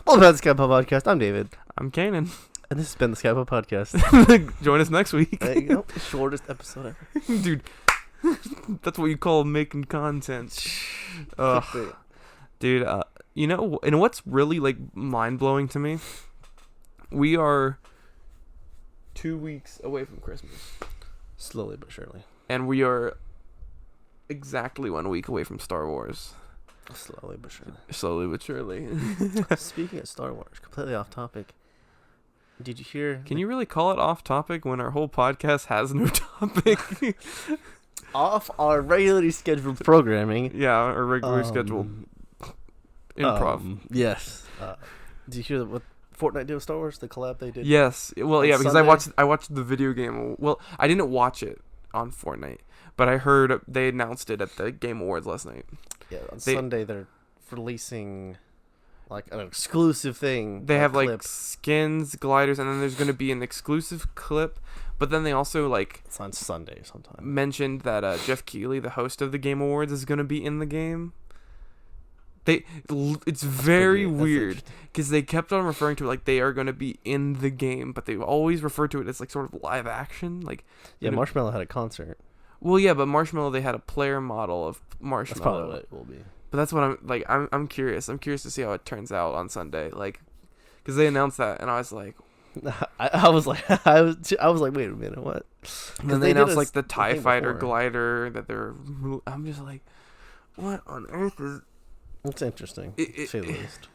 Welcome to the Scatterpot podcast. I'm David. I'm Kanan. And this has been the Scatterpot podcast. Join us next week. There you go. Shortest episode ever. Dude, that's what you call making content. Dude, you know, and what's really, like, mind-blowing to me? We are 2 weeks away from Christmas. Slowly but surely. And we are exactly 1 week away from Star Wars. Slowly but surely. Slowly but surely. Speaking of Star Wars, completely off topic. Did you hear? Can you really call it off topic when our whole podcast has no topic? Off our regularly scheduled programming. Yeah, our regularly scheduled improv. Yes. Did you hear what Fortnite did with Star Wars? The collab they did? Yes. Well, yeah, because Sunday? I watched the video game. Well, I didn't watch it on Fortnite, but I heard they announced it at the Game Awards last night. Yeah, on Sunday they're releasing like an exclusive thing. They have clip. like skins, gliders, and then there's going to be an exclusive clip. But then they also like It's on Sunday sometime. mentioned that Jeff Keighley, the host of the Game Awards, is going to be in the game. It's very weird because they kept on referring to it like they are going to be in the game, but they always refer to it as like sort of live action. Like yeah, Marshmello had a concert. Well, yeah, but Marshmello, they had a player model of Marshmello. That's probably what it will be. But that's what I'm like. I'm curious. I'm curious to see how it turns out on Sunday. Like, because they announced that, and I was like, I was like, I was like, wait a minute, what? And then they announced like the TIE Fighter glider that they're. I'm just like, what on earth is? It's interesting, to say the least.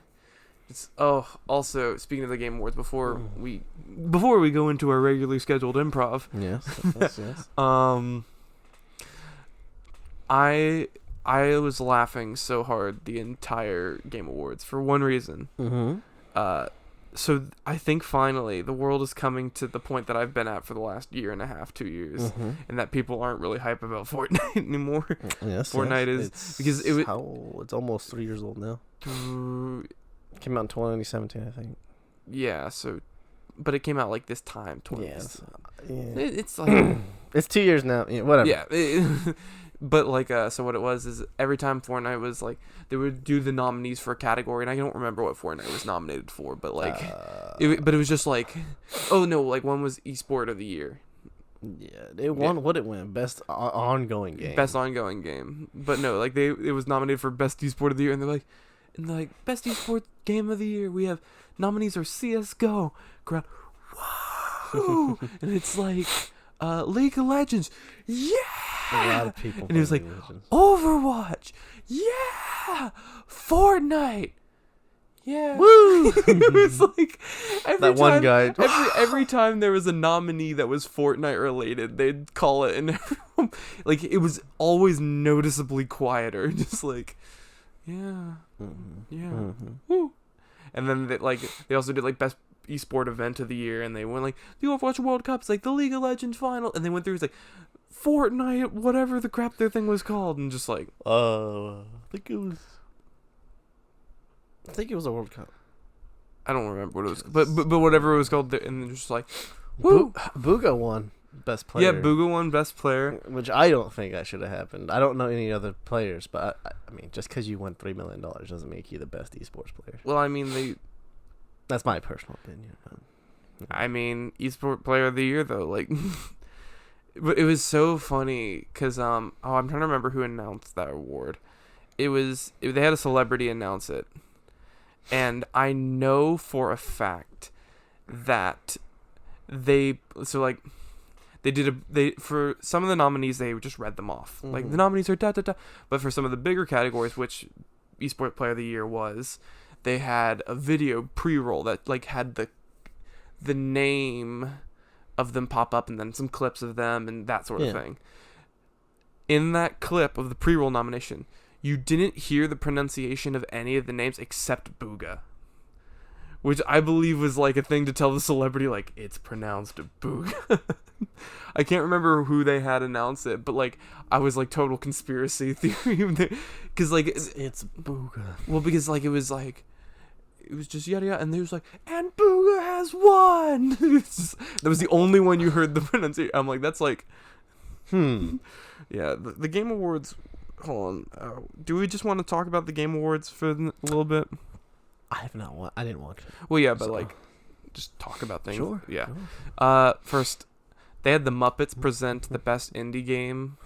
It's also speaking of the Game Awards, before we go into our regularly scheduled improv. Yes. I was laughing so hard the entire Game Awards for one reason. Mm-hmm. So I think finally the world is coming to the point that I've been at for the last year and a half, 2 years, and that people aren't really hype about Fortnite anymore. Yes, Fortnite is because it's almost 3 years old now. Came out in 2017, I think. Yeah. So, but it came out like this time. Yes. Yeah. It's like it's 2 years now. Yeah, whatever. Yeah. But like, so what it was is every time Fortnite was like, they would do the nominees for a category, and I don't remember what Fortnite was nominated for, but like, it was just like, oh no, like one was Esport of the Year. Yeah, they won. What it won? Best ongoing game. Best ongoing game, but no, like it was nominated for Best Esport of the Year, and they're like, Best Esport Game of the Year. We have nominees are CS:GO, crowd, whoa, and it's like, League of Legends, yeah. A lot of people. And he was like, Overwatch, yeah, Fortnite, yeah. Woo! It was like one guy. Every time there was a nominee that was Fortnite related, they'd call it, and everyone, like it was always noticeably quieter, just like, yeah, woo. And then they also did like Best Esport Event of the Year, and they went like the Overwatch World Cup, it's like the League of Legends final, and they went through, it's like Fortnite, whatever the crap their thing was called, and just like, I think it was a World Cup. I don't remember what it was, but whatever it was called, and just like, woo, Booga won Best Player. Yeah, Booga won Best Player, which I don't think that should have happened. I don't know any other players, but I mean, just because you won $3 million doesn't make you the best esports player. Well, I mean, that's my personal opinion. I mean, Esport Player of the Year though, like. But it was so funny because I'm trying to remember who announced that award. They had a celebrity announce it, and I know for a fact that for some of the nominees they just read them off, like the nominees are da da da. But for some of the bigger categories, which Esport Player of the Year was, they had a video pre-roll that like had the name of them pop up and then some clips of them and that sort of thing. In that clip of the pre-roll nomination, you didn't hear the pronunciation of any of the names except Booga, which I believe was like a thing to tell the celebrity like it's pronounced Booga. I can't remember who they had announce it, but like I was like total conspiracy theory because like it's Booga. Well, because like it was just yada yada, and they was like, and Booga has won. That was the only one you heard the pronunciation. I'm like, that's like, yeah. The Game Awards. Hold on. Do we just want to talk about the Game Awards for a little bit? I have not. I didn't watch it. Well, yeah, but So- like, just talk about things. Sure. Yeah. sure. First, they had the Muppets present the best indie game.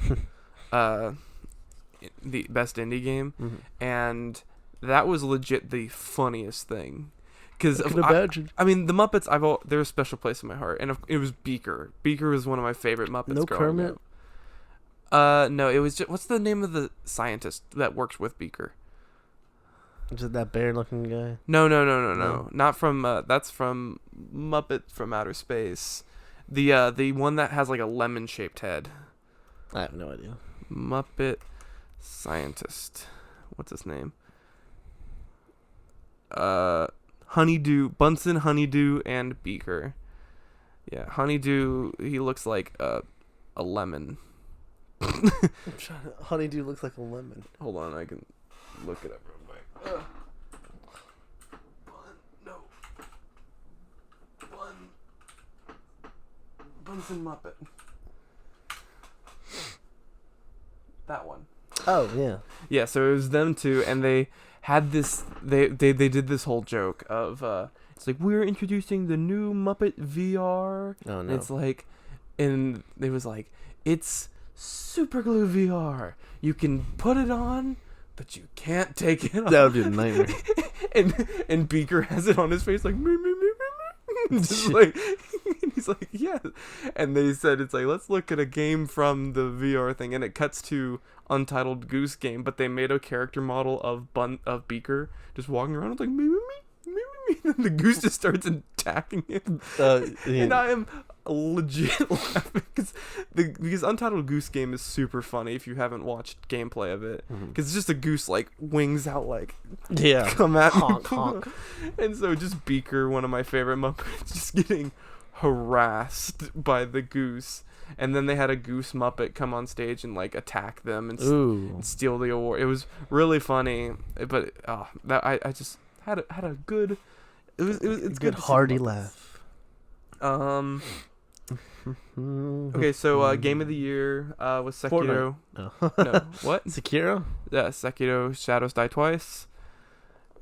The best indie game, Mhm. and that was legit the funniest thing. Because I can imagine. I mean, the Muppets, they're a special place in my heart, and it was Beaker. Beaker was one of my favorite Muppets. No growing Kermit? up. No, it was just, what's the name of the scientist that works with Beaker? Is it that bear-looking guy? No. No? Not from. That's from Muppet from Outer Space. The one that has like a lemon-shaped head. I have no idea. Muppet scientist. What's his name? Honeydew, Bunsen, Honeydew, and Beaker. Yeah, Honeydew. He looks like a lemon. Honeydew looks like a lemon. Hold on, I can look it up real quick. Bunsen Muppet. That one. Oh yeah. Yeah, so it was them two, and they had this. They did this whole joke of it's like, we're introducing the new Muppet VR. Oh And no. it's like, and it was like, it's super glue VR. You can put it on, but you can't take it off. That would be a nightmare. and Beaker has it on his face like me. Just like, and he's like, yeah. And they said, it's like, let's look at a game from the VR thing, and it cuts to Untitled Goose Game, but they made a character model of Beaker just walking around with like me. And the goose just starts attacking him. Yeah. And I am legit laughing because Untitled Goose Game is super funny if you haven't watched gameplay of it, because it's just a goose like wings out like Yeah. come at Honk, me. honk. And so just Beaker, one of my favorite Muppets, just getting harassed by the goose, and then they had a goose Muppet come on stage and like attack them and Ooh. steal the award. It was really funny, but that I just had a good. It's Good good to see hearty Muppets. laugh. Okay, so game of the year was Sekiro. Oh. No, what? Sekiro? Yeah, Sekiro: Shadows Die Twice.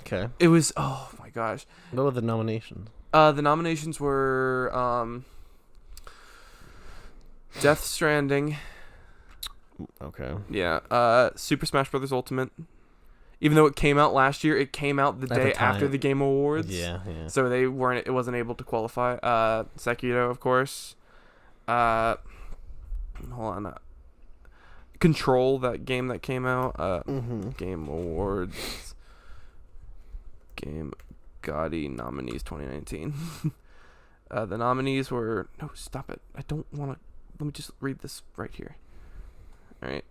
Okay. It was, oh my gosh. What were the nominations? The nominations were Death Stranding. Okay. Yeah. Super Smash Bros. Ultimate. Even though it came out last year, it came out the At the day after time. the Game Awards. Yeah. So it wasn't able to qualify. Sekiro, of course. Hold on. Control, that game that came out. Game Awards. Game Gotti nominees 2019. The nominees were... No, stop it. I don't want to... Let me just read this right here. Alright.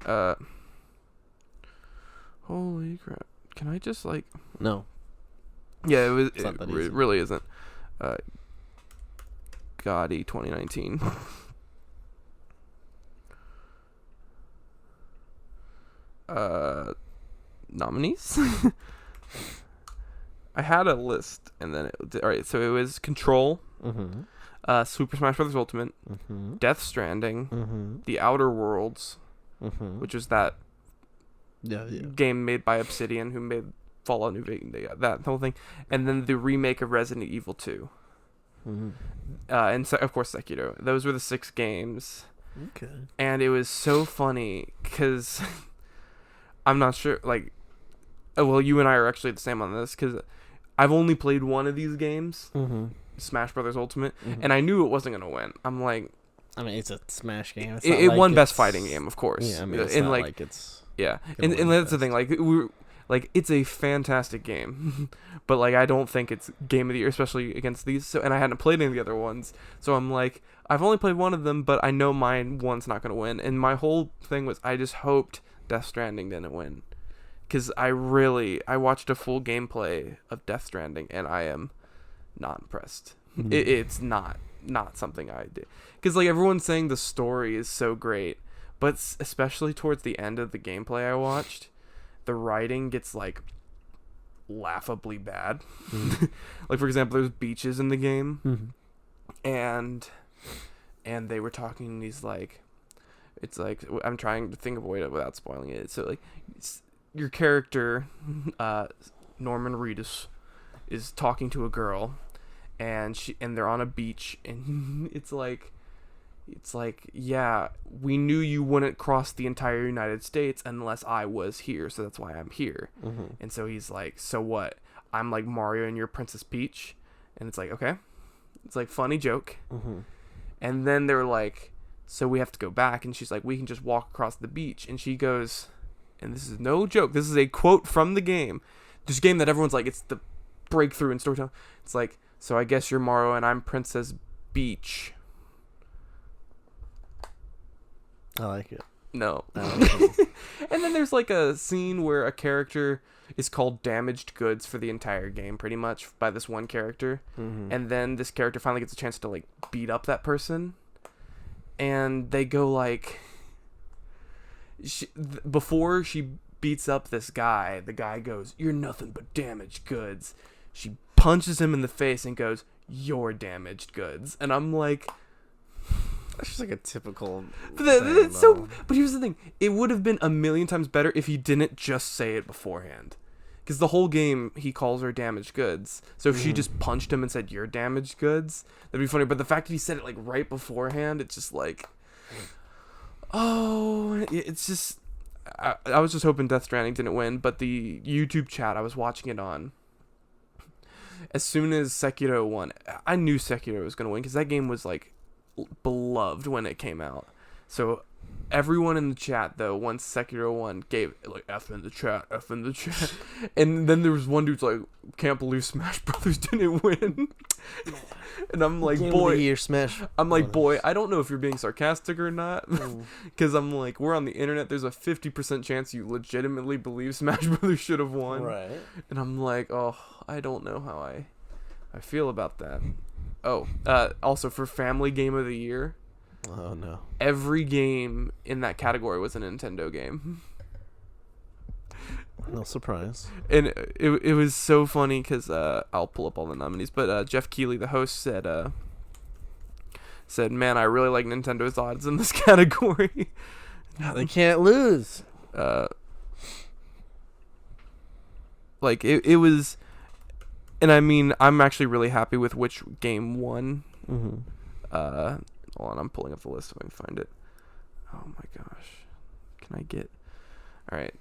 Holy crap. Can I just, like... No. Yeah, It's not that easy. it really isn't. Gotti 2019. Nominees? I had a list, and then alright, so it was Control, Super Smash Bros. Ultimate, Death Stranding, The Outer Worlds, which was that Yeah. game made by Obsidian, who made Fallout New Vegas, that whole thing, and then the remake of Resident Evil 2. And so, of course, Sekiro. Those were the 6 games. Okay. And it was so funny because I'm not sure, like, well, you and I are actually the same on this because I've only played one of these games, Smash Brothers Ultimate, and I knew it wasn't going to win. I'm like... I mean, it's a Smash game. It's It won Best Fighting Game, of course. Yeah, I mean, it's and not like, like it's... yeah, gonna and win that's the thing. Like it's a fantastic game, but like I don't think it's game of the year, especially against these. So, and I hadn't played any of the other ones, so I'm like, I've only played one of them, but I know one's not gonna win. And my whole thing was, I just hoped Death Stranding didn't win, because I watched a full gameplay of Death Stranding, and I am not impressed. It's not something I did, because like everyone's saying the story is so great, but especially towards the end of the gameplay I watched, the writing gets like laughably bad. Like, for example, there's beaches in the game, and they were talking these like, it's like, I'm trying to think of a way without spoiling it. So like, your character Norman Reedus is talking to a girl, and they're on a beach, and it's like, yeah, we knew you wouldn't cross the entire United States unless I was here, so that's why I'm here. Mm-hmm. And so he's like, so what? I'm like Mario and you're Princess Peach. And it's like, okay. It's like, funny joke. Mm-hmm. And then they're like, so we have to go back. And she's like, we can just walk across the beach. And she goes, and this is no joke, this is a quote from the game. This game that everyone's like, it's the breakthrough in storytelling. It's like, so I guess you're Mario and I'm Princess Beach. I like it. No. I like it. And then there's like a scene where a character is called damaged goods for the entire game, pretty much, by this one character. Mm-hmm. And then this character finally gets a chance to like beat up that person. And they go like, before she beats up this guy, the guy goes, "You're nothing but damaged goods." She punches him in the face and goes, "You're damaged goods." And I'm like, That's just like a typical. But here's the thing: it would have been a million times better if he didn't just say it beforehand, because the whole game he calls her damaged goods. So if she just punched him and said "you're damaged goods," that'd be funny. But the fact that he said it like right beforehand, it's just like, oh, it's just. I was just hoping Death Stranding didn't win, but the YouTube chat I was watching it on, as soon as Sekiro won, I knew Sekiro was gonna win because that game was like beloved when it came out. So everyone in the chat though, once Sekiro won, gave it like F in the chat, and then there was one dude's like, "Can't believe Smash Brothers didn't win." And I'm like, Game boy, of the Year Smash. I'm like, boy, I don't know if you're being sarcastic or not, because I'm like, we're on the internet. There's a 50% chance you legitimately believe Smash Brothers should have won, Right. and I'm like, oh, I don't know how I feel about that. Oh, also for Family Game of the Year, Oh no. every game in that category was a Nintendo game. No surprise. And it was so funny because I'll pull up all the nominees, but Jeff Keighley, the host, said, "Man, I really like Nintendo's odds in this category." They can't lose. Like it was, and I mean, I'm actually really happy with which game won. Mm-hmm. Hold on, I'm pulling up the list so I can find it. Oh my gosh, can I get? All right.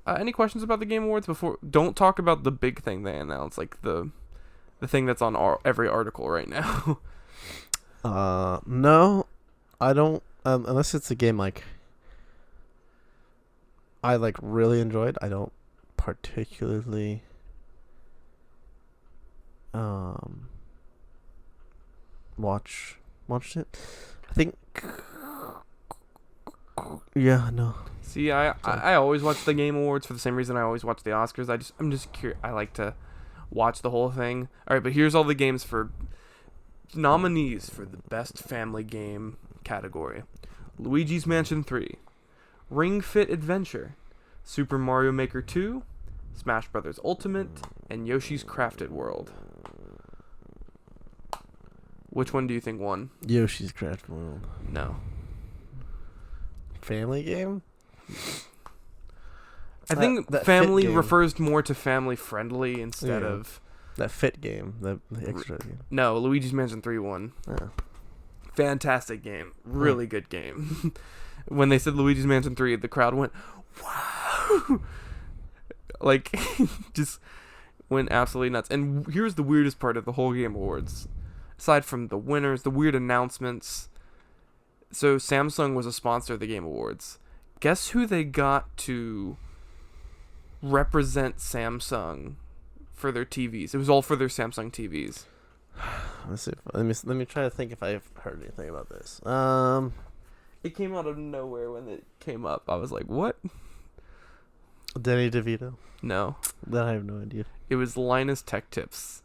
Any questions about the Game Awards before? Don't talk about the big thing they announced, like the thing that's on every article right now. No, I don't. Unless it's a game like I like really enjoyed. I don't particularly watched it. I think. Yeah, no. See, I always watch the Game Awards for the same reason I always watch the Oscars. I'm just curious. I like to watch the whole thing. All right, but here's all the games for nominees for the best family game category: Luigi's Mansion 3, Ring Fit Adventure, Super Mario Maker 2, Smash Brothers Ultimate, and Yoshi's Crafted World. Which one do you think won? Yoshi's Crafted World. No. Family game? I think that family Fit game. refers more to family friendly instead of... That Fit game. The extra game. No, Luigi's Mansion 3 won. Oh. Fantastic game. Really good game. When they said Luigi's Mansion 3, the crowd went, wow! Like, just went absolutely nuts. And here's the weirdest part of the whole Game Awards. Aside from the winners, the weird announcements. So Samsung was a sponsor of the Game Awards. Guess who they got to represent Samsung for their TVs? It was all for their Samsung TVs. Let's see. Let me try to think if I've heard anything about this. It came out of nowhere when it came up. I was like, what? Danny DeVito. No. That I have no idea. It was Linus Tech Tips.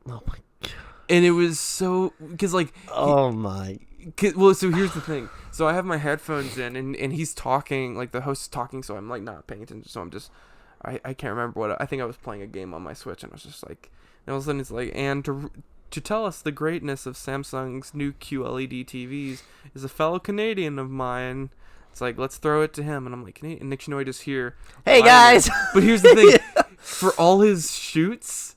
Oh my god. And it was so... Because, like... Oh my... Well, so here's the thing. So I have my headphones in, and he's talking, like the host is talking, so I'm like not paying attention. So I'm just, I can't remember what, I think I was playing a game on my Switch, and I was just like, and all of a sudden it's like, and to tell us the greatness of Samsung's new QLED TVs is a fellow Canadian of mine. It's like, let's throw it to him. And I'm like, and Nick Shinoida's here. Hey guys! But here's the thing. for all his shoots,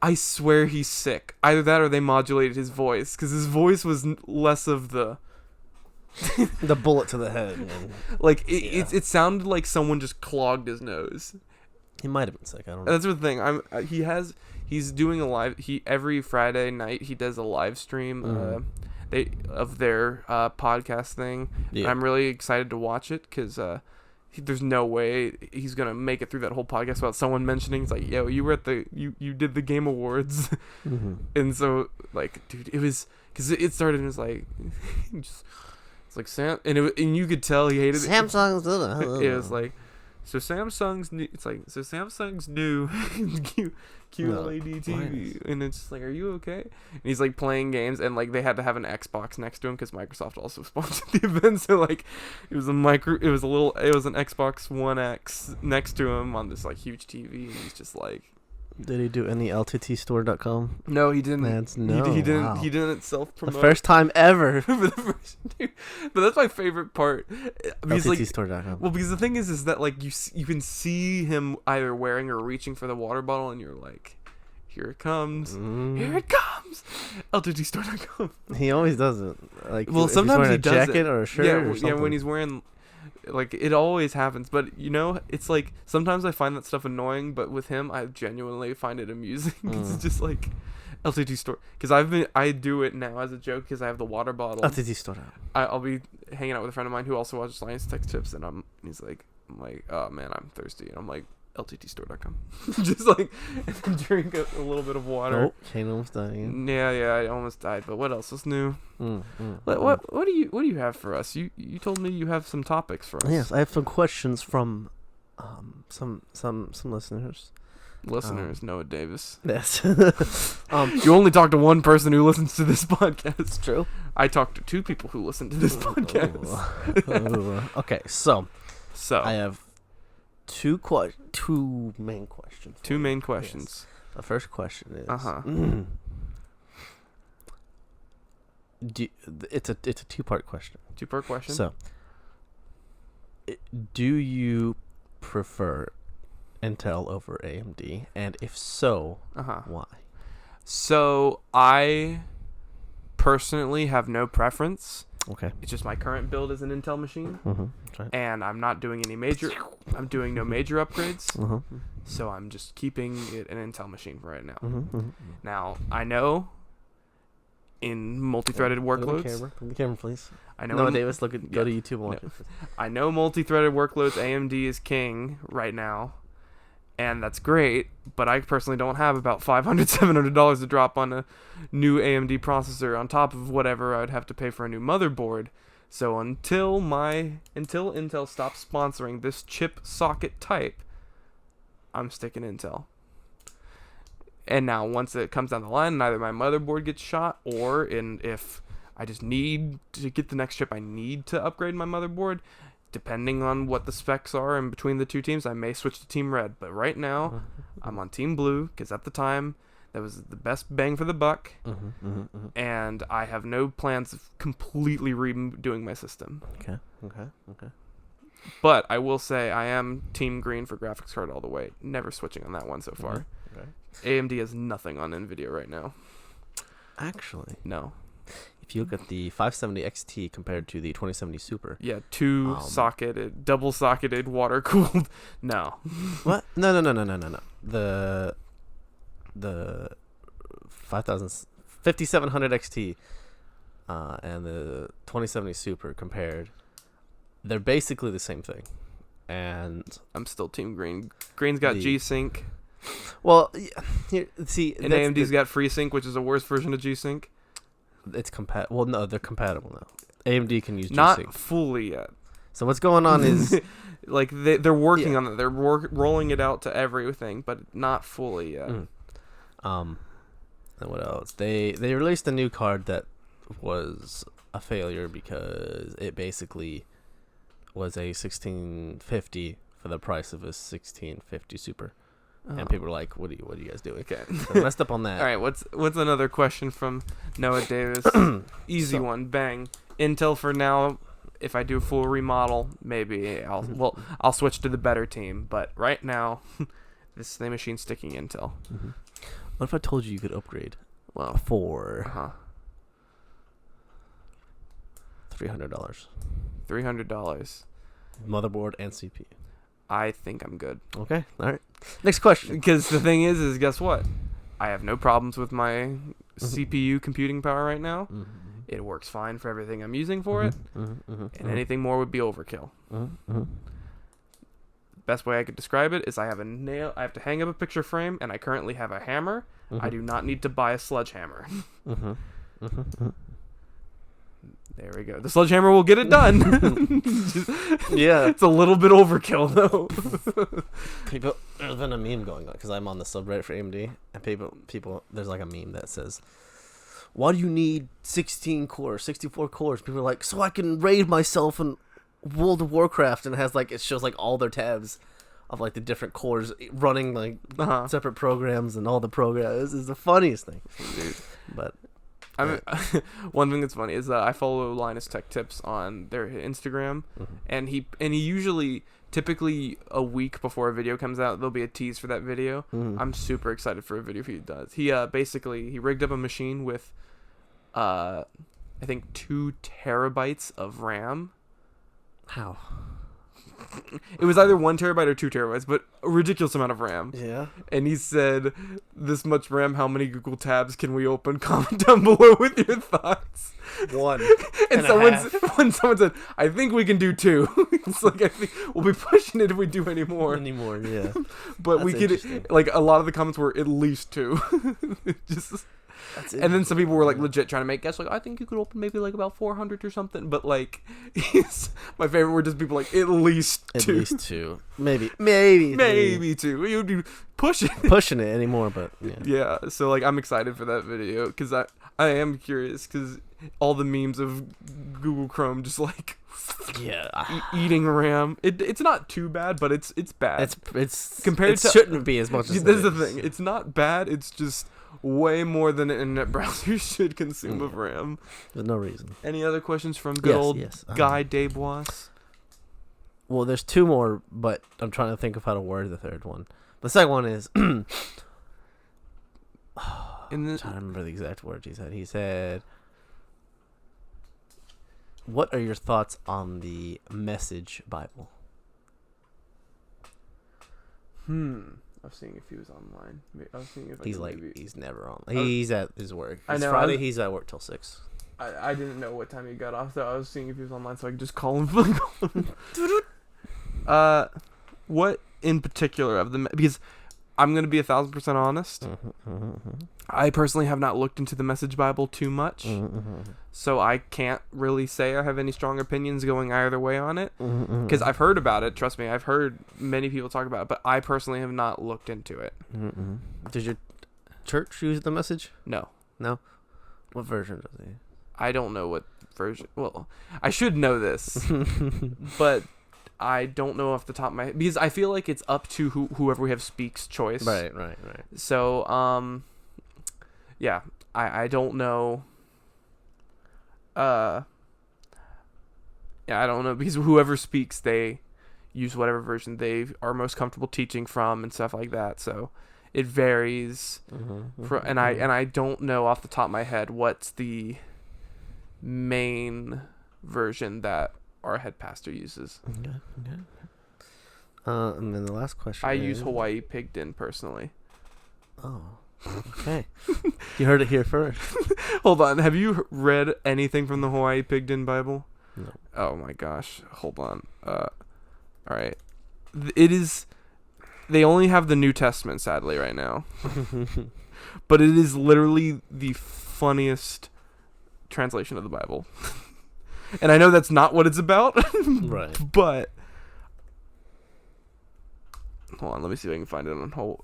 I swear he's sick. Either that or they modulated his voice, because his voice was less of the the bullet to the head. Man. Like it sounded like someone just clogged his nose. He might have been sick. I don't know. That's the thing. He's doing a live. Every Friday night he does a live stream. Of their podcast thing. Yeah. I'm really excited to watch it because there's no way he's gonna make it through that whole podcast without someone mentioning. It's like, yo, you were at you did the Game Awards, and so like, dude, it was because it started and it was like, it's like Sam, and you could tell he hated Samsung's. It was like, so Samsung's new. It's like, so Samsung's new QLED TV, and it's just like, are you okay? And he's like playing games, and like they had to have an Xbox next to him because Microsoft also sponsored the event. So like, it was an Xbox One X next to him on this like huge TV, and he's just like. Did he do any LTTstore.com? No, he didn't. He didn't. Wow. He didn't self-promote. The first time ever. But that's my favorite part. LTTstore.com. Well, because the thing is that like you can see him either wearing or reaching for the water bottle, and you're like, here it comes, here it comes. LTTstore.com. He always does it. Like, well, sometimes he does jacket it. or a shirt. Or something. Yeah, when he's wearing. Like, it always happens, but you know, it's like sometimes I find that stuff annoying, but with him I genuinely find it amusing. It's just like LTT store, because I do it now as a joke because I have the water bottle. LTT store. I'll be hanging out with a friend of mine who also watches Lions Tech Tips, and he's like, I'm like, oh man, I'm thirsty, and I'm like, LTTstore.com. Just like, and then drink a little bit of water. Oh, Kane almost died. Yeah, I almost died. But what else is new? What do you have for us? You told me you have some topics for us. Yes, I have some questions from some listeners. Noah Davis. Yes. You only talk to one person who listens to this podcast. It's true. I talk to two people who listen to this podcast. Okay, so I have two main questions. Two main questions. Yes. The first question is it's a two-part question. Two-part question. So, do you prefer Intel over AMD, and if so, why? So I personally have no preference. Okay. It's just my current build is an Intel machine, That's right. and I'm not doing any major. I'm doing no major upgrades, so I'm just keeping it an Intel machine for right now. Now I know in multi-threaded workloads. Look at the camera, please. I know. Noah Davis, go to YouTube and watch it. I know multi-threaded workloads. AMD is king right now, and that's great. But I personally don't have about $500-$700 to drop on a new AMD processor on top of whatever I'd have to pay for a new motherboard. So until Intel stops sponsoring this chip socket type, I'm sticking Intel. And now once it comes down the line, either my motherboard gets shot, or if I just need to get the next chip, I need to upgrade my motherboard. Depending on what the specs are in between the two teams, I may switch to Team Red. But right now, I'm on Team Blue, because at the time, that was the best bang for the buck. And I have no plans of completely redoing my system. Okay. But I will say I am Team Green for graphics card all the way. Never switching on that one so far. Okay. AMD has nothing on NVIDIA right now. Actually, no. If you look at the 570 XT compared to the 2070 Super. Yeah, two-socketed, double-socketed, water-cooled. No. What? No. The 5700 XT and the 2070 Super compared, they're basically the same thing. And I'm still Team Green. Green's got G-Sync. Well, here, see, and AMD's got FreeSync, which is a worse version of G-Sync. It's compatible. Well, no, they're compatible now. AMD can use G-Sync. Not fully yet. So what's going on is like they're working on it. They're rolling it out to everything, but not fully yet. And what else? They released a new card that was a failure because it basically was a 1650 for the price of a 1650 Super. And people were like, "What are you guys doing?" Okay, so I messed up on that. All right, what's another question from Noah Davis? Easy one, bang. Intel for now. If I do a full remodel, maybe I'll switch to the better team. But right now, This same machine sticking Intel. Mm-hmm. What if I told you could upgrade Well, for $300? $300. Motherboard and CPU. I think I'm good. Okay, all right. Next question. Because the thing is guess what? I have no problems with my CPU computing power right now. Mm-hmm. It works fine for everything I'm using for it. And anything more would be overkill. Best way I could describe it is I have a nail. I have to hang up a picture frame, and I currently have a hammer. I do not need to buy a sledgehammer. There we go. The sledgehammer will get it done. Yeah. It's a little bit overkill, though. People, there's been a meme going on because I'm on the subreddit for AMD, and people, there's like a meme that says, "Why do you need 16 cores, 64 cores?" People are like, "So I can raid myself in World of Warcraft," and it shows like all their tabs of like the different cores running like separate programs and all the programs. This is the funniest thing, dude. But one thing that's funny is that I follow Linus Tech Tips on their Instagram, and he usually, typically a week before a video comes out, there'll be a tease for that video. I'm super excited for a video he does. He basically he rigged up a machine with I think 2 terabytes of RAM. How? It was either 1 terabyte or 2 terabytes, but a ridiculous amount of RAM. Yeah. And he said, "This much RAM, how many Google tabs can we open? Comment down below with your thoughts." 1 and someone said, "I think we can do 2." It's like, I think we'll be pushing it if we do any more. Yeah. But we could, like, a lot of the comments were at least 2. Just. And then some people were like legit trying to make guess, like, "I think you could open maybe like about 400 or something," but like, my favorite were just people like at least 2. At least 2, maybe 2. You'd be pushing it anymore, but yeah. So like, I'm excited for that video because I am curious because all the memes of Google Chrome just like eating RAM. It's not too bad, but it's bad. It's compared it to shouldn't be as much as this is the thing. It's not bad. It's just way more than an internet browser should consume of RAM. There's no reason. Any other questions from good old Guy Desbois? Well, there's 2 more, but I'm trying to think of how to word the third one. The second one is I'm trying to remember the exact words he said. He said, "What are your thoughts on the Message Bible?" I was seeing if he was online. I was seeing if he's never on. He's at his work. I know. Friday. He's at work till 6. I didn't know what time he got off, so I was seeing if he was online, so I could just call him. What in particular of them? Because I'm gonna be 1,000% honest. I personally have not looked into the Message Bible too much, so I can't really say I have any strong opinions going either way on it. Because I've heard about it. Trust me, I've heard many people talk about it, but I personally have not looked into it. Does your church use the Message? No. What version does he? I don't know what version. Well, I should know this, but I don't know off the top of my head because I feel like it's up to whoever we have speaks choice. Right. So, yeah, I don't know. Yeah, I don't know because whoever speaks, they use whatever version they are most comfortable teaching from and stuff like that. So it varies. And I don't know off the top of my head what's the main version that our head pastor uses. Okay. And then the last question. I use Hawaii Pigged In personally. Oh, okay. You heard it here first. Hold on. Have you read anything from the Hawaii Pigged In Bible? No. Oh my gosh. Hold on. All right. It is. They only have the New Testament, sadly, right now. But it is literally the funniest translation of the Bible. And I know that's not what it's about. Right. But hold on, let me see if I can find it on hold.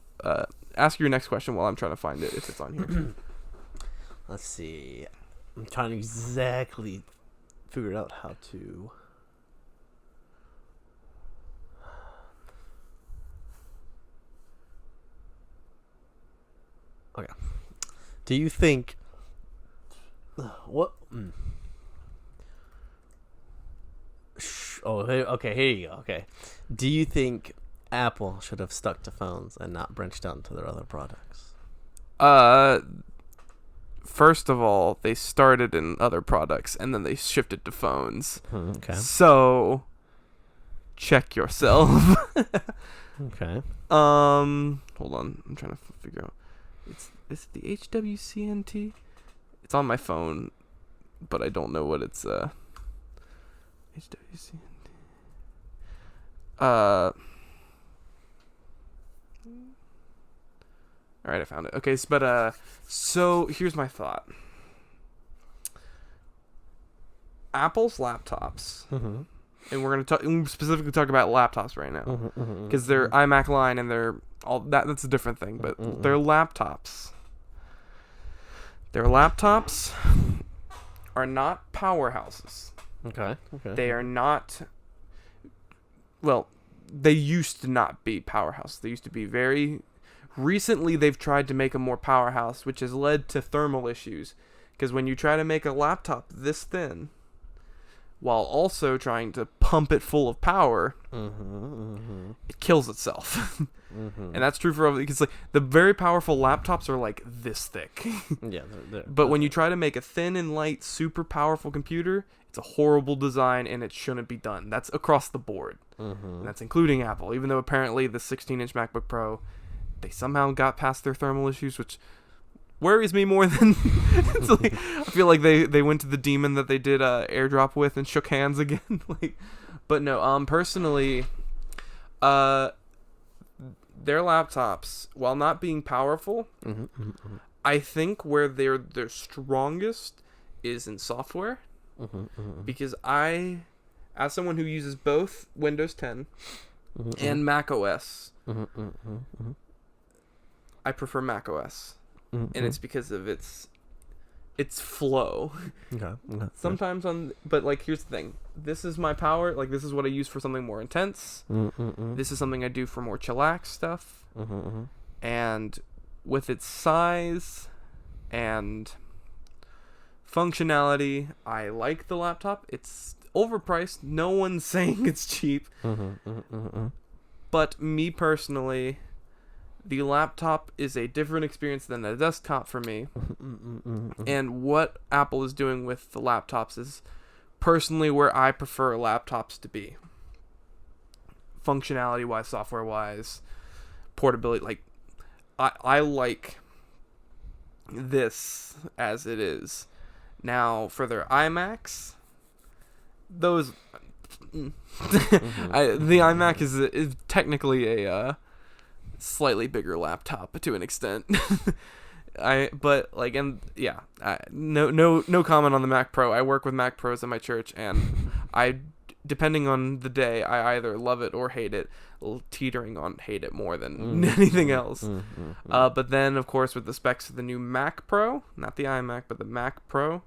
Ask your next question while I'm trying to find it if it's on here. Let's see. I'm trying to exactly figure out how to. Okay. Do you think what? Oh, okay. Here you go. Okay. Do you think Apple should have stuck to phones and not branched out into their other products? First of all, they started in other products and then they shifted to phones. Okay. So, check yourself. Okay. Hold on. I'm trying to figure out. Is it the HWCNT? It's on my phone, but I don't know what it's HWCNT. All right, I found it. Okay, so here's my thought. Apple's laptops, and we're gonna specifically talk about laptops right now, because they're iMac line and they're all that. That's a different thing, but their laptops are not powerhouses. Okay. They are not. Well, they used to not be powerhouse. They used to be very. Recently, they've tried to make them more powerhouse, which has led to thermal issues. Because when you try to make a laptop this thin, while also trying to pump it full of power, it kills itself. And that's true for because like the very powerful laptops are like this thick. Yeah, but when you try to make a thin and light, super powerful computer, it's a horrible design and it shouldn't be done. That's across the board. And that's including Apple. Even though apparently the 16-inch MacBook Pro, they somehow got past their thermal issues, which worries me more than it's like, I feel like they went to the demon that they did AirDrop with and shook hands again. But no, personally, their laptops, while not being powerful, I think where they're strongest is in software, because I, as someone who uses both Windows 10 and Mac OS, I prefer Mac OS. And it's because of its flow. Okay. Sometimes but like here's the thing. This is my power. Like this is what I use for something more intense. This is something I do for more chillax stuff. And with its size and functionality, I like the laptop. It's overpriced. No one's saying it's cheap. But me personally, the laptop is a different experience than a desktop for me. And what Apple is doing with the laptops is personally where I prefer laptops to be. Functionality-wise, software-wise, portability. Like, I like this as it is. Now, for their iMacs, those... the iMac is technically a... slightly bigger laptop to an extent. No comment on the Mac Pro. I work with Mac Pros at my church, and depending on the day, I either love it or hate it, teetering on hate it more than anything else. But then, of course, with the specs of the new Mac Pro, not the iMac, but the Mac Pro,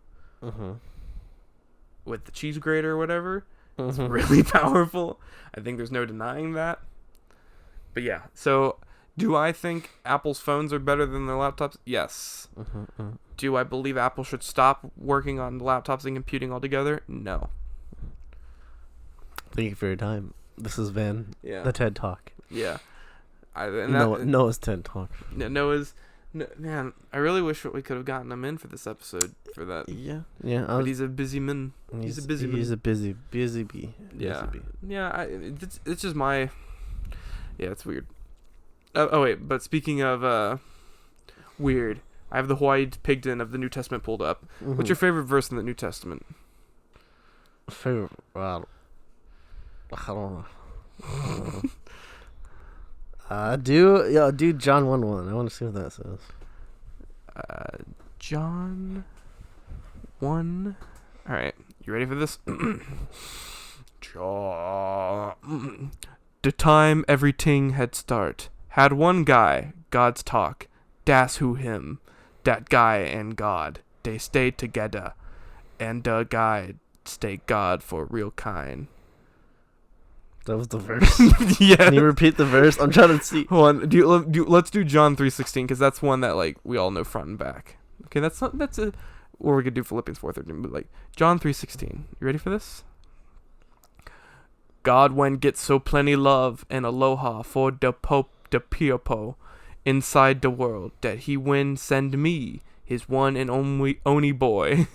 with the cheese grater or whatever, it's really powerful. I think there's no denying that. But yeah, so do I think Apple's phones are better than their laptops? Yes. Do I believe Apple should stop working on laptops and computing altogether? No. Thank you for your time. This has been the TED Talk. Yeah. Noah's TED Talk. Man, I really wish we could have gotten him in for this episode for that. Yeah. But he's a busy man. He's a busy man. He's a busy bee. Yeah. Yeah, it's just my... Yeah, it's weird. Oh wait, but speaking of weird, I have the Hawaii Pigden of the New Testament pulled up. What's your favorite verse in the New Testament? Favorite? Well, I don't know. Do John 1:1. I want to see what that says. John 1. All right, you ready for this? John. The time everything had start. Had one guy, God's talk. Das who him. Dat guy and God. They stay together. And the guy stay God for real kind. That was the verse. Yeah. Can you repeat the verse? I'm trying to see. Hold on. Let's do John 3:16 because that's one that like we all know front and back. Okay, or we could do Philippians 4:13, but like John 3:16. You ready for this? God when get so plenty love and aloha for the Pope the Piopo inside the world that he when send me his one and only boy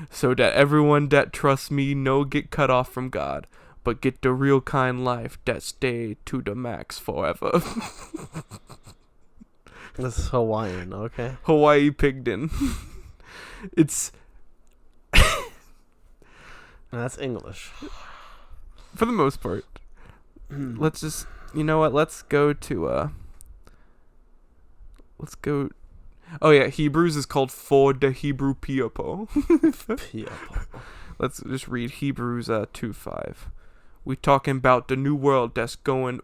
so that everyone that trusts me no get cut off from God but get the real kind life that stay to the max forever. This is Hawaiian, okay? Hawaii Pigden. It's That's English. for the most part. Let's just, you know what? Let's go. Oh yeah, Hebrews is called for the Hebrew Piopo. Piopo. Let's just read Hebrews 2:5. We talking about the new world that's going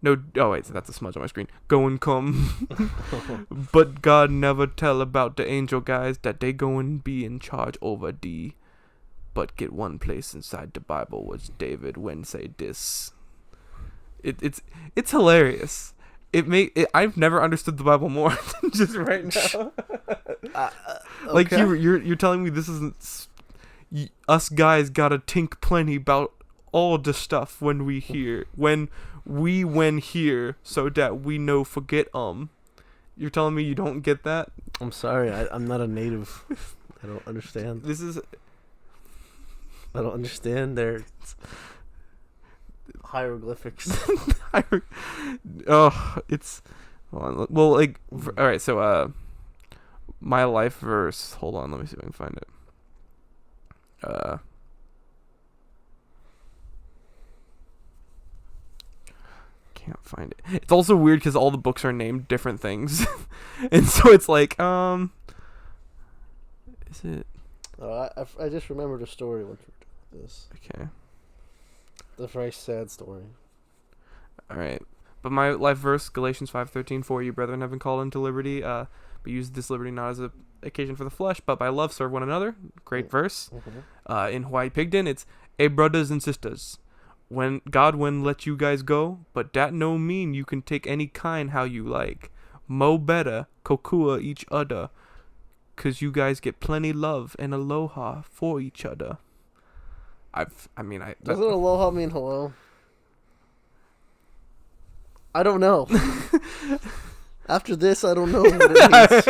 No, oh wait, that's a smudge on my screen. Going come. But God never tell about the angel guys that they going be in charge over the. But get one place inside the Bible was David when say this. It's hilarious. I've never understood the Bible more than just right now. Like okay. you're telling me this isn't us guys gotta think plenty about all the stuff when we hear when here so that we no forget You're telling me you don't get that? I'm sorry, I'm not a native. I don't understand. I don't understand their hieroglyphics. Oh, it's hold on. Well, like, all right. So, my life verse. Hold on, let me see if I can find it. Can't find it. It's also weird because all the books are named different things, and so it's like, is it? I just remembered a story once we were doing this. Okay. The very sad story. All right. But my life verse, Galatians 5:13, for you, brethren, have been called into liberty, but use this liberty not as an occasion for the flesh, but by love serve one another. Great verse. Mm-hmm. In Hawaii Pigden, it's, hey, brothers and sisters, when God when let you guys go, but that no mean you can take any kind how you like. Mo better, kokua each other, 'cause you guys get plenty love and aloha for each other. Doesn't aloha mean hello? I don't know. After this, I don't know what it means.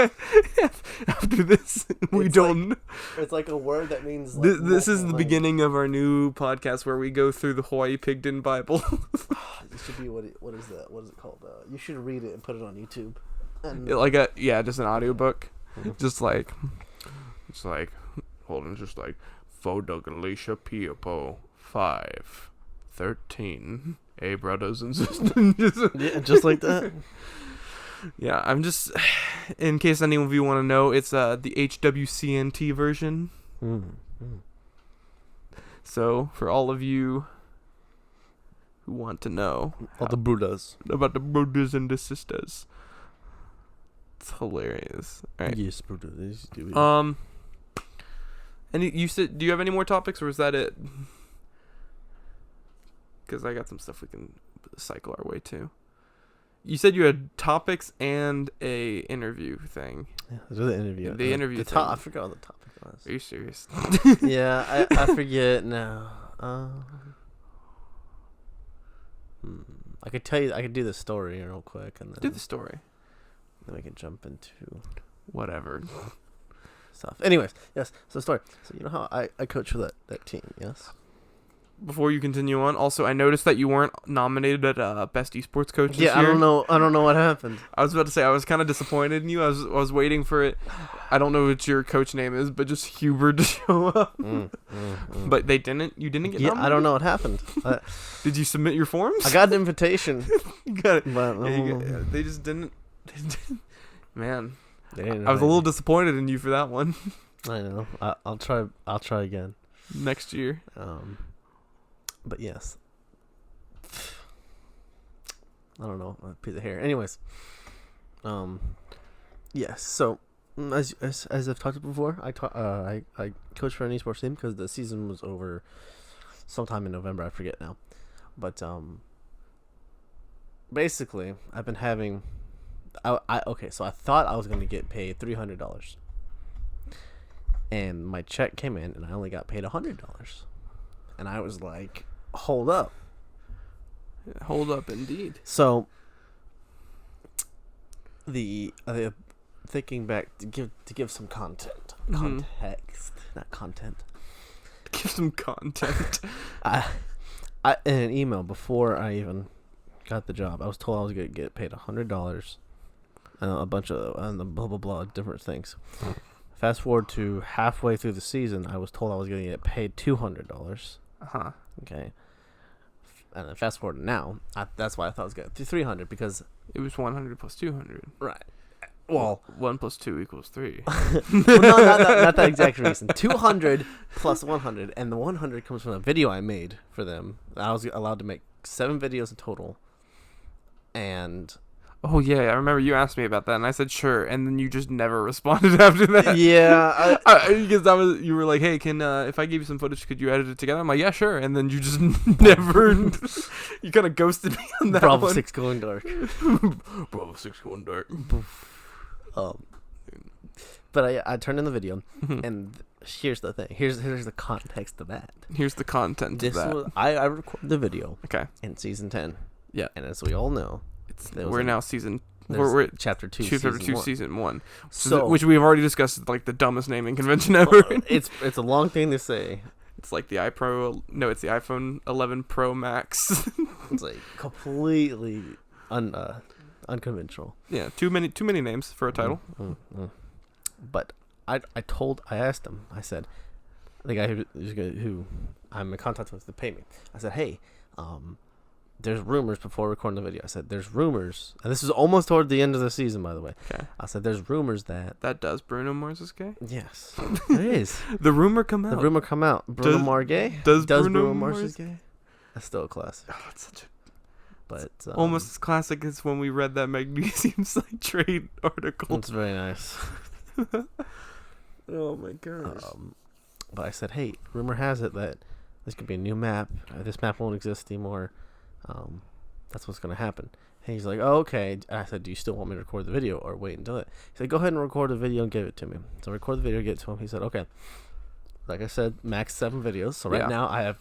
After this, we don't. It's like a word that means. Like this is the beginning of our new podcast where we go through the Hawaii Pigden Bible. It should be what is that? What is it called? You should read it and put it on YouTube. And Just an audiobook. Just like, hold on, just like. Foda Galatia Piopo 5:13. Hey, brothers and sisters. Yeah, just like that. Yeah, I'm just, in case any of you want to know, it's the HWCNT version. So, for all of you who want to know all the Buddhas about the brothers and the sisters, it's hilarious. All right. Yes, brothers. And you said, do you have any more topics, or is that it? Because I got some stuff we can cycle our way to. You said you had topics and a interview thing. Yeah, the interview. The interview thing. I forgot what the topic was. Are you serious? Yeah, I forget now. I could tell you. I could do the story real quick, and then do the story. Then we can jump into whatever stuff. Anyways, yes. So story. So you know how I coach for that team, yes? Before you continue on, also I noticed that you weren't nominated at Best Esports Coach this year. I don't know what happened. I was about to say I was kind of disappointed in you. I was waiting for it. I don't know what your coach name is, but just Huber to show up. But they didn't. You didn't get nominated? I don't know what happened. Did you submit your forms? I got an invitation. You got it. But, they just didn't. Man, they didn't I was a little disappointed in you for that one. I know. I'll try again next year. But yes, I don't know, a piece of hair. Anyways, yes. So as I've talked before, I coached for an esports team because the season was over sometime in November. I forget now, but basically I've been having. Okay, so I thought I was gonna get paid $300, and my check came in, and I only got paid $100, and I was like, hold up. Hold up, indeed. So the thinking back to give some context, not content. Give some content. I in an email before I even got the job, I was told I was gonna get paid $100 and a bunch of blah blah blah different things. Fast forward to halfway through the season, I was told I was gonna get paid $200. Okay. And then fast forward to now, that's why I thought I was going to $300 because it was 100 plus 200. Right. Well, 1 plus 2 equals 3. Well, no, not that exact reason. 200 plus 100, and the 100 comes from a video I made for them. I was allowed to make 7 videos in total, and oh yeah, I remember you asked me about that, and I said sure, and then you just never responded after that. Yeah, because you were like, hey, can if I gave you some footage, could you edit it together? I'm like, yeah, sure, and then you just never, you kind of ghosted me on that Bravo one. 6 going dark. Bravo 6 going dark. But I turned in the video, and here's the thing. Here's the context of that. Here's the content of that. I recorded the video. Okay. In season 10. Yeah. And as we all know, we're now we're chapter 2, season 1. So, which we've already discussed is like the dumbest naming convention ever. It's a long thing to say. It's like the it's the iPhone 11 Pro Max. It's like completely unconventional. Yeah, too many names for a title. But I asked him. I said, the guy who I'm in contact with to pay me. I said, hey, there's rumors before recording the video. I said, there's rumors, and this is almost toward the end of the season, by the way. Okay. I said, there's rumors that does Bruno Mars is gay? Yes, it is. The rumor come out. Bruno Mars gay? Does Bruno Mars is gay? That's still a classic. Oh, it's such a... But almost as classic as when we read that magnesium citrate article. It's very nice. Oh my gosh. But I said, hey, rumor has it that this could be a new map. This map won't exist anymore. That's what's going to happen. And he's like, oh, okay. And I said, do you still want me to record the video or wait until it? He said, go ahead and record the video and give it to me. So I record the video, get it to him. He said, okay. Like I said, max 7 videos. So right now I have,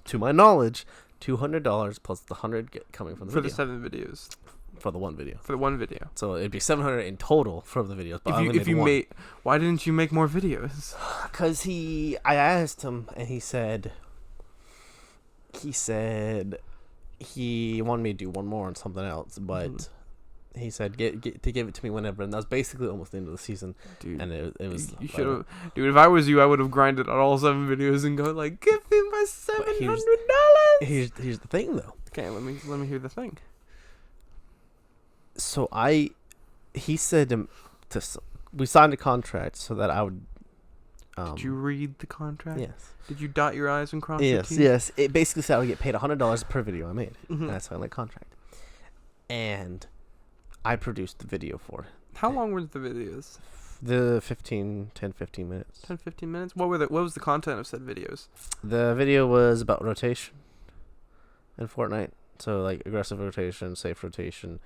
to my knowledge, $200 plus the 100 coming from the video. For the 7 videos. For the one video. For the one video. So it'd be 700 in total for the videos. But why didn't you make more videos? Because I asked him, and he said he wanted me to do one more on something else, but he said get to give it to me whenever, and that was basically almost the end of the season. Dude, and it was. You should have, dude. If I was you, I would have grinded on all 7 videos and go like, give me my $700. Here's the thing, though. Okay, let me hear the thing. So he said we signed a contract so that I would. Did you read the contract? Yes. Did you dot your I's and cross your T's? Yes. It basically said I would get paid $100 per video I made. And I signed that contract. And I produced the video for it. How long were the videos? The 15 minutes. 10-15 minutes? What was the content of said videos? The video was about rotation in Fortnite. So like aggressive rotation, safe rotation,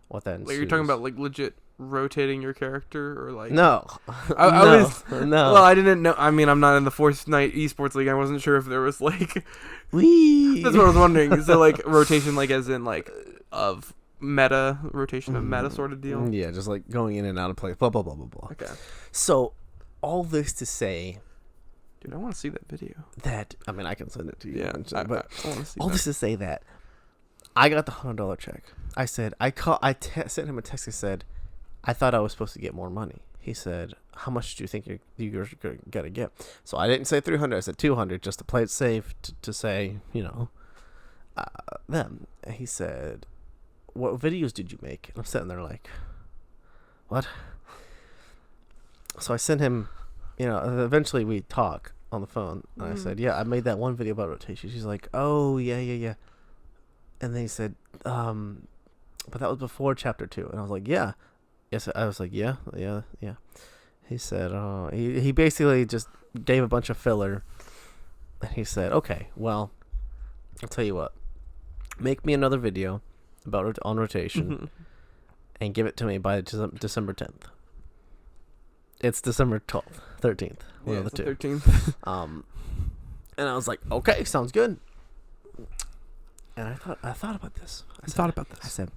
what that ensues. Like you're talking about like legit rotating your character or like No. No. No. Well, I didn't know. I mean, I'm not in the Fortnite esports league. I wasn't sure if there was like Wee. That's what I was wondering. So like rotation like as in like of meta rotation of meta sort of deal. Yeah, just like going in and out of place. Blah blah blah blah blah. Okay. So all this to say, dude, I want to see that video. That I mean, I can send it to you. Yeah, but I want to see all that. This to say that I got the $100 check. I said sent him a text. I said I thought I was supposed to get more money. He said, how much do you think you're gonna get? So I didn't say 300. I said 200 just to play it safe. To say them. And he said, what videos did you make? And I'm sitting there like, what? So I sent him, eventually we talk on the phone. And I said, yeah, I made that one video about rotation. She's like, oh, yeah. And then he said, but that was before chapter 2. And I was like, yeah. Yes, I was like, yeah. He said, oh, he basically just gave a bunch of filler. And he said, okay, well, I'll tell you what. Make me another video about on rotation and give it to me by December 10th. It's December 12th, 13th. One of the two. 13th. And I was like, okay, sounds good. And I thought about this. I said,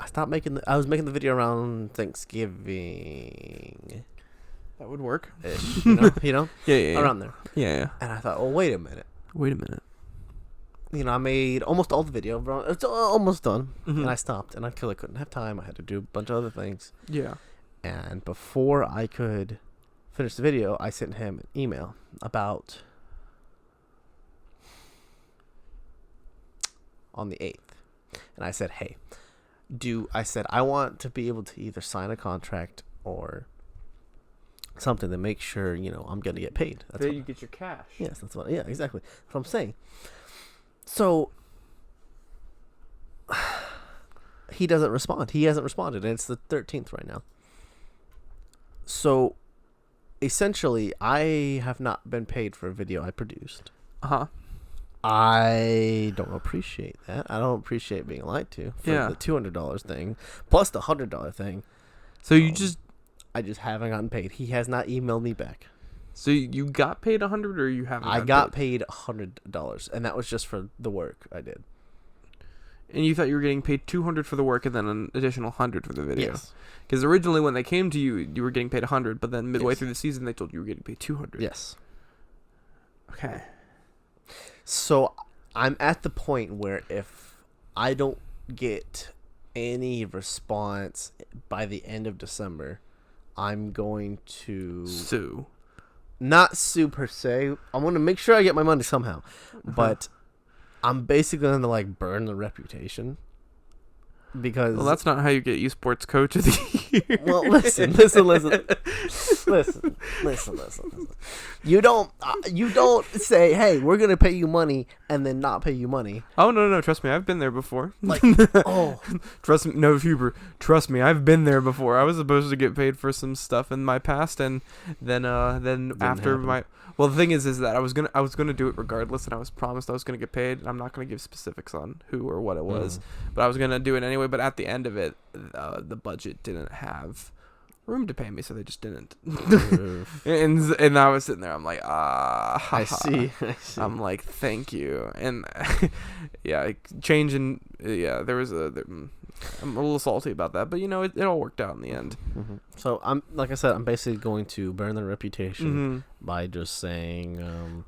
I was making the video around Thanksgiving. That would work. Ish, you know? Yeah. Around there. Yeah. And I thought, well, wait a minute. I made almost all the video. It's almost done. Mm-hmm. And I stopped. And I couldn't have time. I had to do a bunch of other things. Yeah. And before I could finish the video, I sent him an email about on the 8th. And I said, hey, I want to be able to either sign a contract or something to make sure, I'm going to get paid. That's you get your cash. Yes, yeah, exactly. That's what I'm saying. So he doesn't respond. He hasn't responded, and it's the 13th right now. So essentially, I have not been paid for a video I produced. Uh-huh. I don't appreciate that. I don't appreciate being lied to for the $200 thing plus the $100 thing. So I just haven't gotten paid. He has not emailed me back. So you got paid $100 or you haven't? I got paid $100, and that was just for the work I did. And you thought you were getting paid $200 for the work and then an additional $100 for the video? Yes. Because originally when they came to you, you were getting paid $100, but then midway through the season, they told you were getting paid $200. Yes. Okay. So I'm at the point where if I don't get any response by the end of December, I'm going to sue. Not sue per se. I want to make sure I get my money somehow, but I'm basically going to burn the reputation because. Well, that's not how you get esports coach of the year. Well, listen. You don't say, hey, we're gonna pay you money and then not pay you money. Oh no, trust me, I've been there before. Trust me, no Huber, trust me, I've been there before. I was supposed to get paid for some stuff in my past, and then after happen. Well, the thing is that I was gonna do it regardless, and I was promised I was gonna get paid. I'm not gonna give specifics on who or what it was, but I was gonna do it anyway. But at the end of it, the budget didn't have room to pay me, so they just didn't. and I was sitting there, I'm like, I see. I'm like, thank you. And there was I'm a little salty about that, but it all worked out in the end. Mm-hmm. So I'm basically going to burn their reputation by just saying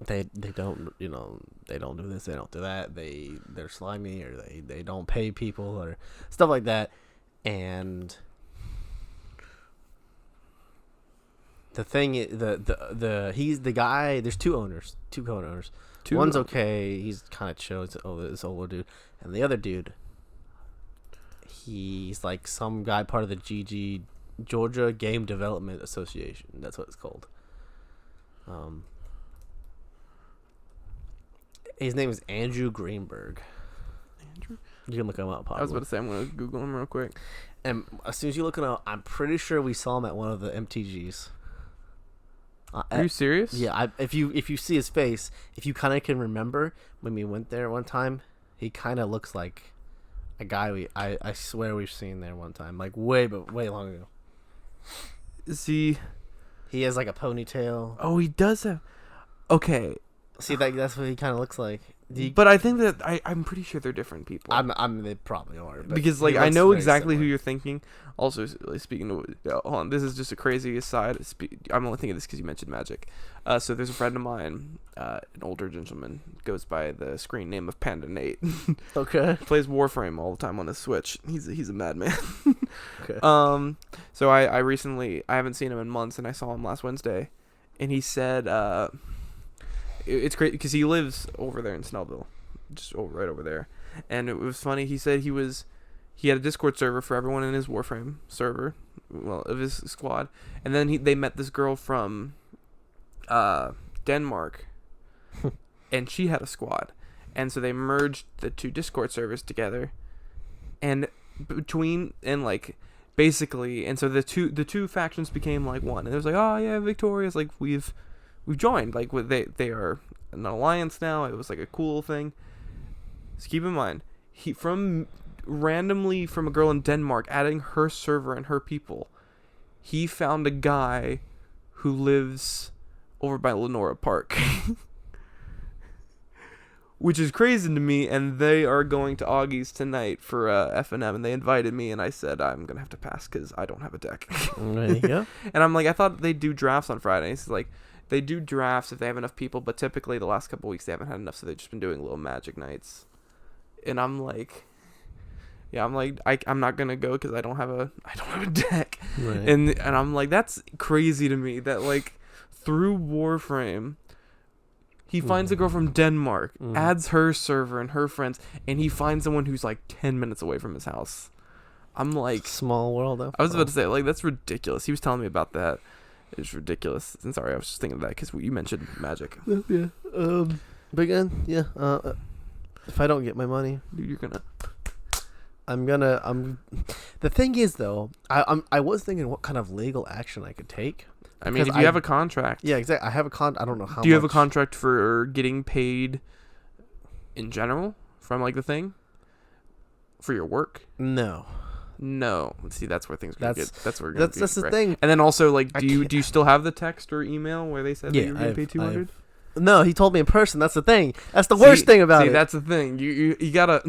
they don't they don't do this, they don't do that, they're slimy, or they don't pay people or stuff like that. And the thing is, he's the guy. There's two co-owners. One's okay. He's kind of chill. He's this older dude, and the other dude, he's like some guy part of the Georgia Game Development Association. That's what it's called. His name is Andrew Greenberg. Andrew? You can look him up. Probably. I was about to say, I'm going to Google him real quick. And as soon as you look him up, I'm pretty sure we saw him at one of the MTGs. Are you serious? Yeah. If you see his face, if you kind of can remember when we went there one time, he kind of looks like a guy I swear we've seen there one time, like way long ago. See, he has like a ponytail. Oh, he does have. Okay. See, that's what he kind of looks like. But I think that I'm pretty sure they're different people. They probably are. Because I know exactly who you're thinking. Also, speaking of, hold on, this is just a crazy aside. I'm only thinking this because you mentioned Magic. So there's a friend of mine, an older gentleman, goes by the screen name of Panda Nate. Okay. Plays Warframe all the time on his Switch. He's a madman. Okay. So I recently, I haven't seen him in months, and I saw him last Wednesday, and he said, it's great because he lives over there in Snellville, just right over there. And it was funny. He said he had a Discord server for everyone in his Warframe server, of his squad. And then they met this girl from Denmark, and she had a squad. And so they merged the two Discord servers together, and basically, and so the two factions became like one. And it was like, oh yeah, Victoria's like we've joined, like they are an alliance now. It was like a cool thing. So keep in mind, randomly from a girl in Denmark adding her server and her people, he found a guy who lives over by Lenora Park. which is crazy to me. And they are going to Augie's tonight for F&M, and they invited me, and I said I'm gonna have to pass because I don't have a deck. There you go. And I'm like, I thought they do drafts on Fridays. Like, they do drafts if they have enough people, but typically the last couple weeks they haven't had enough, so they've just been doing little Magic nights. And I'm like, yeah, I'm not gonna go because I don't have a deck. Right. And I'm like, that's crazy to me that like through Warframe, he finds a girl from Denmark, adds her server and her friends, and he finds someone who's like 10 minutes away from his house. I'm like, small world. I was about to say, like, that's ridiculous. He was telling me about that. It's ridiculous. And sorry, I was just thinking of that because you mentioned Magic. Yeah. But again, yeah. If I don't get my money, Dude, you're gonna. The thing is, though, I was thinking what kind of legal action I could take. I mean, if you have a contract. Yeah, exactly. I have I don't know how. Do you have a contract for getting paid in general from like the thing for your work? No. See, that's where things are get. That's where that's the thing. And then also, like, do you still have the text or email where they said that you were getting paid $200? No, he told me in person. That's the thing. That's the worst thing about it. That's the thing. You gotta.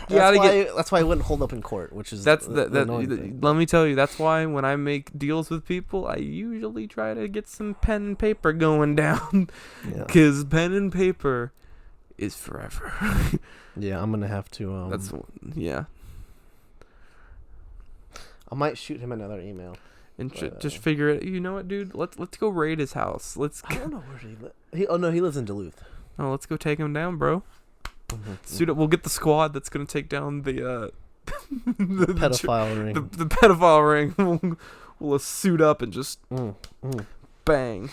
That's why I wouldn't hold up in court, which is the let me tell you. That's why when I make deals with people, I usually try to get some pen and paper going down, because pen and paper is forever. Yeah, I'm gonna have to. I might shoot him another email. And just figure it. You know what, dude? Let's go raid his house. I don't know where he lives. He lives in Duluth. Oh, let's go take him down, bro. Suit up. We'll get the squad that's gonna take down the pedophile ring. The pedophile ring. We'll suit up and just bang.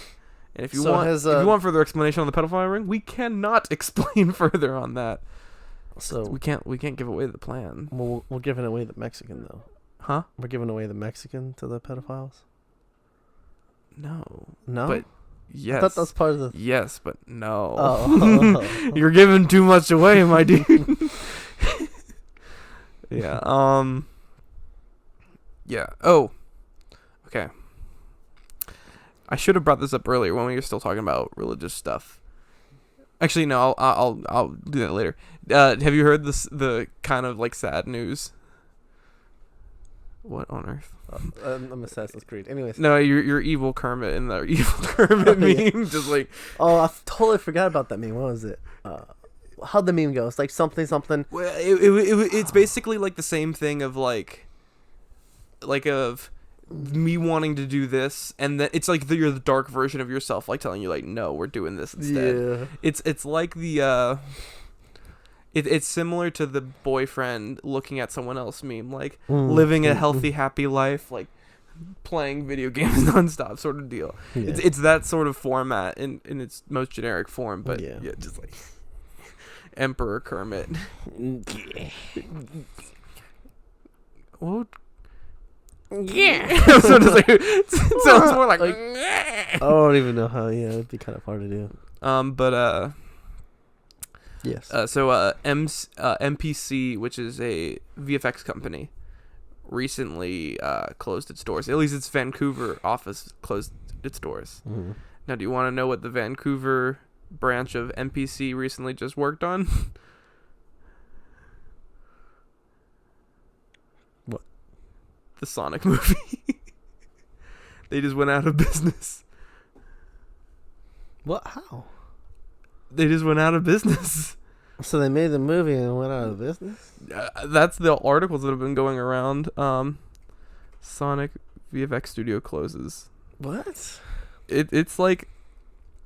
And if you if you want further explanation on the pedophile ring, we cannot explain further on that. So we can't give away the plan. Well, we're giving away the Mexican though. Huh? We're giving away the Mexican to the pedophiles? No. But yes. I thought that was part of the... Yes, but no. Oh. You're giving too much away, my dude. Yeah. Yeah. Oh. Okay. I should have brought this up earlier when we were still talking about religious stuff. Actually, no. I'll do that later. Have you heard the kind of like sad news? What on earth? I'm Assassin's Creed. Anyways. No, you're evil Kermit in the evil Kermit meme. Just like. Oh, I totally forgot about that meme. What was it? How'd the meme go? It's like something. Well, it's basically like the same thing of like of me wanting to do this, and then it's like you're the dark version of yourself, like telling you like, no, we're doing this instead. Yeah. It's like the It's similar to the boyfriend looking at someone else meme, like living a healthy, happy life, like playing video games nonstop sort of deal. Yeah. It's that sort of format in its most generic form, but yeah just like Emperor Kermit. What? Yeah. So it's like, it sounds more like I don't even know how. Yeah, it'd be kind of hard to do. Yes. So MPC, which is a VFX company, recently closed its doors. At least its Vancouver office closed its doors. Mm-hmm. Now, do you want to know what the Vancouver branch of MPC recently just worked on? What? The Sonic movie. They just went out of business. What? How? They just went out of business. So they made the movie and went out of business? That's the articles that have been going around. Sonic VFX studio closes. What? It's like...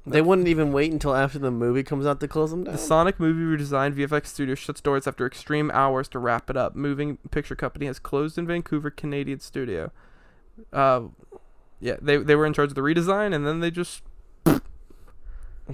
They wouldn't even wait until after the movie comes out to close them down? The Sonic movie redesigned VFX studio shuts doors after extreme hours to wrap it up. Moving picture company has closed in Vancouver, Canadian studio. Yeah, they were in charge of the redesign, and then they just...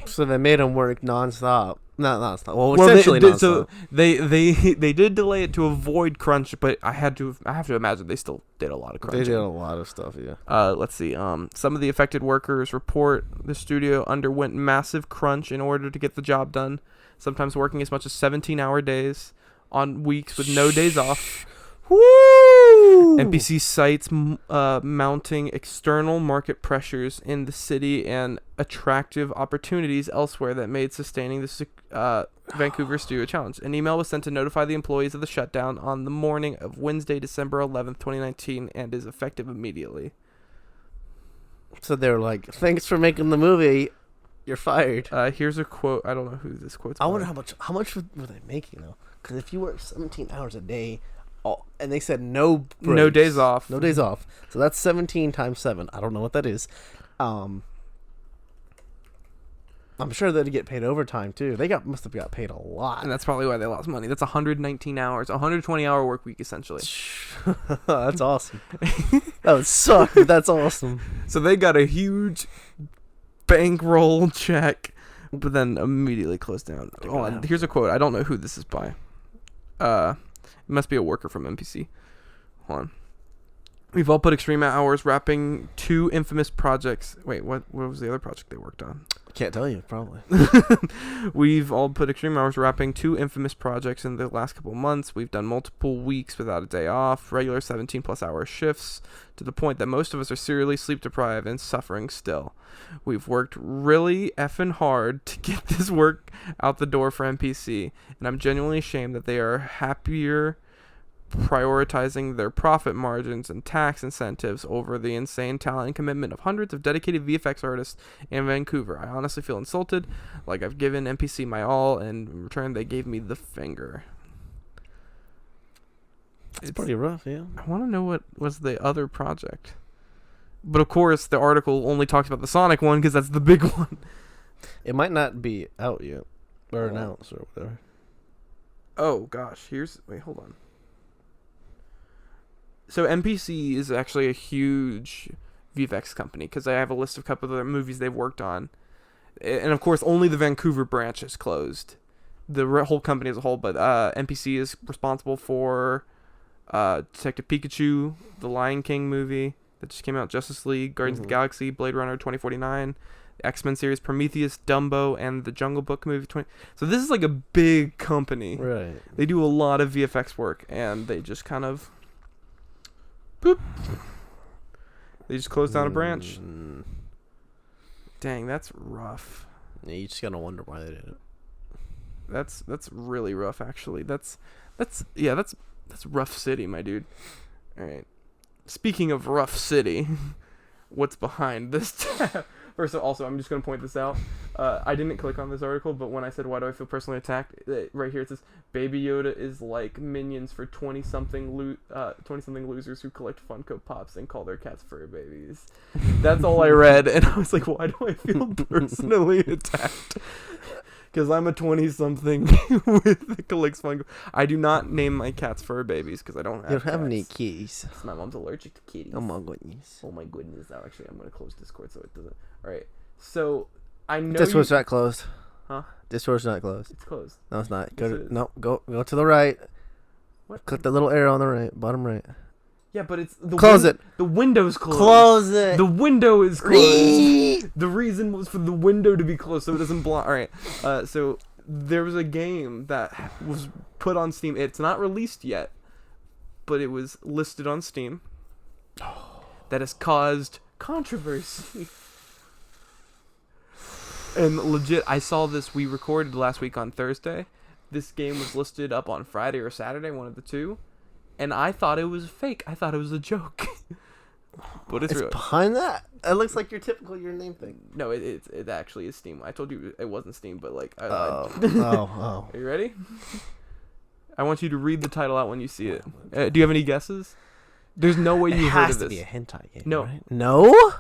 So they made them work nonstop. Not nonstop. Well, essentially nonstop. So they did delay it to avoid crunch, but I have to imagine they still did a lot of crunch. They did a lot of stuff, yeah. Let's see. Some of the affected workers report the studio underwent massive crunch in order to get the job done. Sometimes working as much as 17-hour days on weeks with no days off. Woo! NPC cites mounting external market pressures in the city and attractive opportunities elsewhere that made sustaining the Vancouver studio a challenge. An email was sent to notify the employees of the shutdown on the morning of Wednesday, December 11th, 2019, and is effective immediately. So they were like, "Thanks for making the movie. You're fired." Here's a quote. I don't know who this quote's I wonder by. how much were they making though? Because if you work 17 hours a day, and they said no breaks, No days off. no days off. So that's 17 times 7. I don't know what that is. I'm sure they'd get paid overtime too. They must have got paid a lot. And that's probably why they lost money. That's 119 hours, 120-hour work week essentially. That's awesome. That would suck, but that's awesome. So they got a huge bankroll check, but then immediately closed down. Oh, and here's a quote. I don't know who this is by. It must be a worker from NPC. Hold on. We've all put extreme hours wrapping 2 infamous projects. Wait, what was the other project they worked on? Can't tell you, probably. We've all put extreme hours wrapping 2 infamous projects in the last couple of months. We've done multiple weeks without a day off, regular 17-plus hour shifts, to the point that most of us are seriously sleep deprived and suffering still. We've worked really effing hard to get this work out the door for NPC, and I'm genuinely ashamed that they are happier prioritizing their profit margins and tax incentives over the insane talent and commitment of hundreds of dedicated VFX artists in Vancouver. I honestly feel insulted, like I've given NPC my all, and in return they gave me the finger. It's pretty rough, yeah. I want to know what was the other project. But of course, the article only talks about the Sonic one because that's the big one. It might not be out yet, or announced, or whatever. Oh, gosh. Wait, hold on. So NPC is actually a huge VFX company because I have a list of a couple of other movies they've worked on. And of course, only the Vancouver branch is closed. The whole company as a whole, but NPC is responsible for Detective Pikachu, the Lion King movie that just came out, Justice League, Guardians of the Galaxy, Blade Runner 2049, X-Men series, Prometheus, Dumbo, and the Jungle Book movie 20. So this is like a big company. Right. They do a lot of VFX work, and they just kind of... Boop. They just closed down a branch. Dang, that's rough. Yeah, you just gotta wonder why they did it. That's really rough, actually. That's rough city, my dude. All right. Speaking of rough city, what's behind this tab? First of all, also, I'm just going to point this out. I didn't click on this article, but when I said, why do I feel personally attacked? Right here it says, Baby Yoda is like minions for 20-something losers who collect Funko Pops and call their cats fur babies. That's all I read, and I was like, why do I feel personally attacked? Because I'm a 20-something that collects Funko. I do not name my cats fur babies because I don't have You don't have cats. any keys. My mom's allergic to kitties. Oh my goodness. Oh my goodness. Now, actually, I'm going to close Discord so it doesn't. All right. So, I know Discord's not closed. Huh? Discord's not closed. It's closed. No, it's not. Yes, it is. Go to the right. What? Click the little arrow on the right, bottom right. Yeah, but it's... Close it. The window's closed. Close it. The window is closed. The reason was for the window to be closed so it doesn't block. All right. So, there was a game that was put on Steam. It's not released yet, but it was listed on Steam. That has caused controversy. And legit, I saw this. We recorded last week on Thursday. This game was listed up on Friday or Saturday, one of the two. And I thought it was fake. I thought it was a joke. But it's real. Behind that. It looks like your typical your name thing. No, it actually is Steam. I told you it wasn't Steam, but like... Oh. Are you ready? I want you to read the title out when you see it. Do you have any guesses? There's no way you heard of this. It has to be a hentai game. No. Right? No?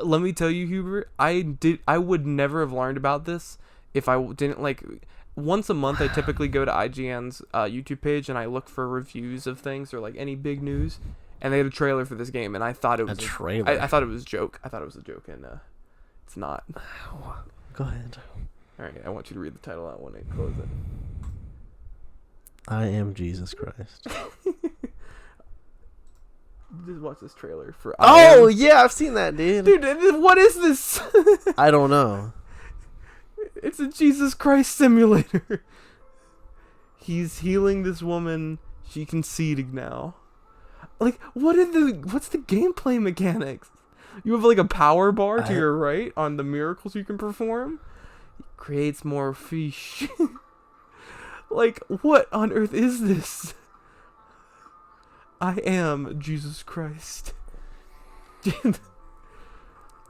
Let me tell you, Hubert, I would never have learned about this if I didn't like... Once a month, I typically go to IGN's YouTube page and I look for reviews of things or like any big news. And they had a trailer for this game, and I thought it was a trailer. I thought it was a joke. I thought it was a joke, and it's not. Go ahead. All right, I want you to read the title out when I close it. I am Jesus Christ. Just watch this trailer for. Yeah, I've seen that, dude. Dude, what is this? I don't know. It's a Jesus Christ simulator. He's healing this woman. She can see now. Like, what's the gameplay mechanics? You have like a power bar to your right on the miracles you can perform. It creates more fish. Like, what on earth is this? I am Jesus Christ.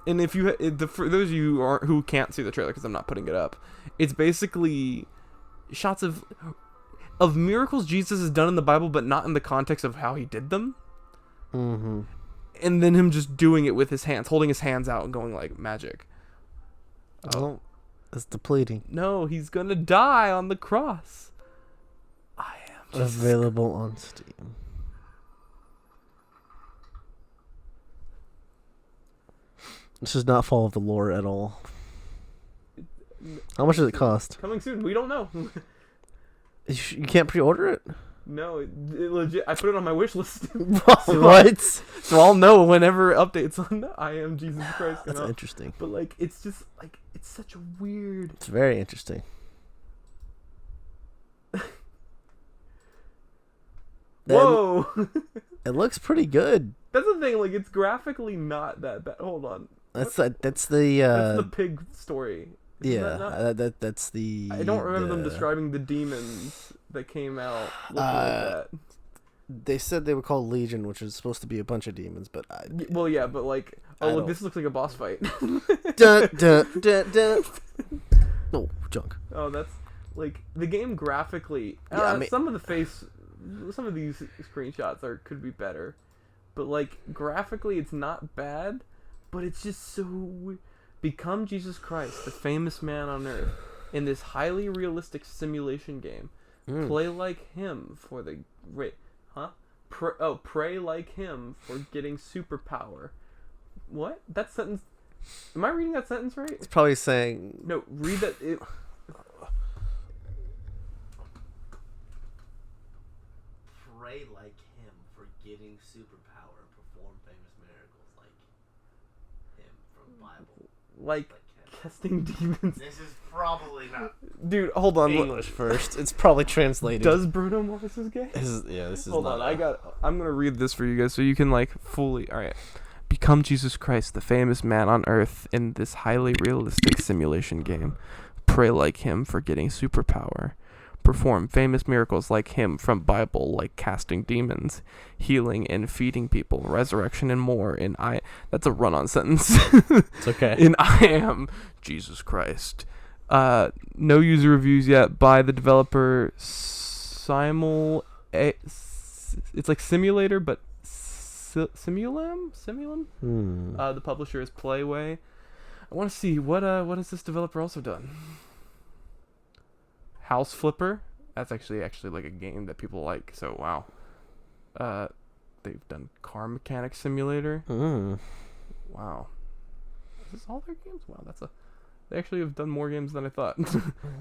And if you, for those of you who can't see the trailer because I'm not putting it up, it's basically shots of miracles Jesus has done in the Bible, but not in the context of how he did them. Mm-hmm. And then him just doing it with his hands, holding his hands out and going like magic. Oh, it's depleting. No, he's gonna die on the cross. I am Jesus. Available on Steam. This does not follow the lore at all. How much does it cost? Coming soon. We don't know. You can't pre-order it? No, it legit. I put it on my wish list. What? So I'll know whenever updates on I Am Jesus Christ. That's interesting. But like, it's just like it's such a weird. It's very interesting. Whoa! It looks pretty good. That's the thing. Like, it's graphically not that bad. Hold on. That's the That's the pig story. Yeah, that's the. I don't remember them describing the demons that came out looking like that. They said they were called Legion, which is supposed to be a bunch of demons, but well, yeah, but like, oh look, this looks like a boss fight. dun, dun, dun, dun. No, junk. Oh, that's like the game graphically. Yeah, I mean, some of these screenshots could be better, but like graphically, it's not bad, but it's just so. Become Jesus Christ, the famous man on earth, in this highly realistic simulation game. Play like him for the pray like him for getting superpower. What? That sentence? Am I reading that sentence right? It's probably saying no. Read that. Pray like him for getting superpower and perform famous miracles like him from Bible. Like casting demons. This is probably not. Dude, hold on. English first. It's probably translated. Does Bruno Mars is gay? This is hold not. on. I'm gonna read this for you guys so you can like fully. All right. Become Jesus Christ, the famous man on earth, in this highly realistic simulation game. Pray like him for getting superpower. Perform famous miracles like him from Bible, like casting demons, healing and feeding people, resurrection and more. That's a run-on sentence. It's okay. In I Am Jesus Christ. No user reviews yet by the developer Simul. It's like Simulator, but Simulum. The publisher is Playway. I want to see what has this developer also done. House Flipper. That's actually like a game that people like. So wow. They've done Car Mechanic Simulator. Wow. Is this all their games? Wow, they actually have done more games than I thought.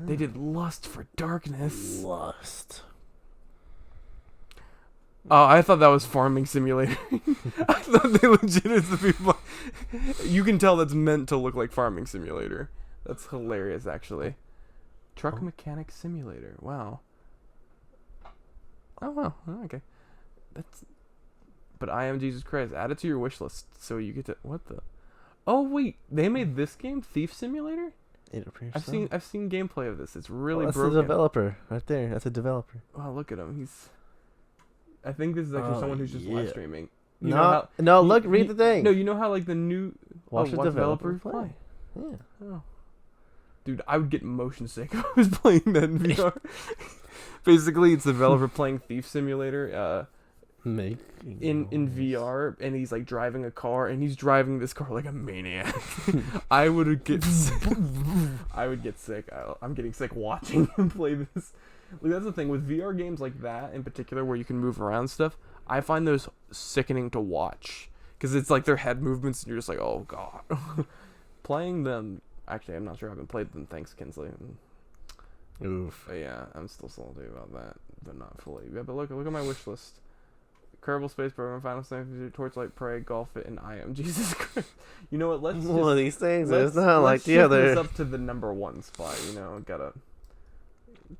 They did Lust for Darkness. Lust. Oh, I thought that was Farming Simulator. I thought they legit is the people. You can tell that's meant to look like Farming Simulator. That's hilarious, actually. Truck Mechanic Simulator. Wow. Oh wow. Okay. But I Am Jesus Christ. Add it to your wish list so you get to. What the? Oh wait, they made this game Thief Simulator. It appears I've seen gameplay of this. It's really that's broken. the developer right there. That's a developer. Wow, look at him. I think this is actually someone who's just live streaming. Read the thing. No, you know how like the new watch the developer play. Yeah. Oh. Dude, I would get motion sick if I was playing that in VR. Basically, it's the developer playing Thief Simulator in VR, and he's like driving a car, and he's driving this car like a maniac. I would get sick. I'm getting sick watching him play this. Like, that's the thing with VR games like that in particular, where you can move around stuff. I find those sickening to watch because it's like their head movements, and you're just like, oh god. Playing them. Actually, I'm not sure. I haven't played them. Thanks, Kinsley. Oof. But yeah, I'm still salty about that, but not fully. Yeah, but look at my wish list: Kerbal Space Program, Final Fantasy, Torchlight, Prey, Golf It, and I Am Jesus Christ. You know what? Let's one of these things. It's not like the other. This up to the number one spot. You know, gotta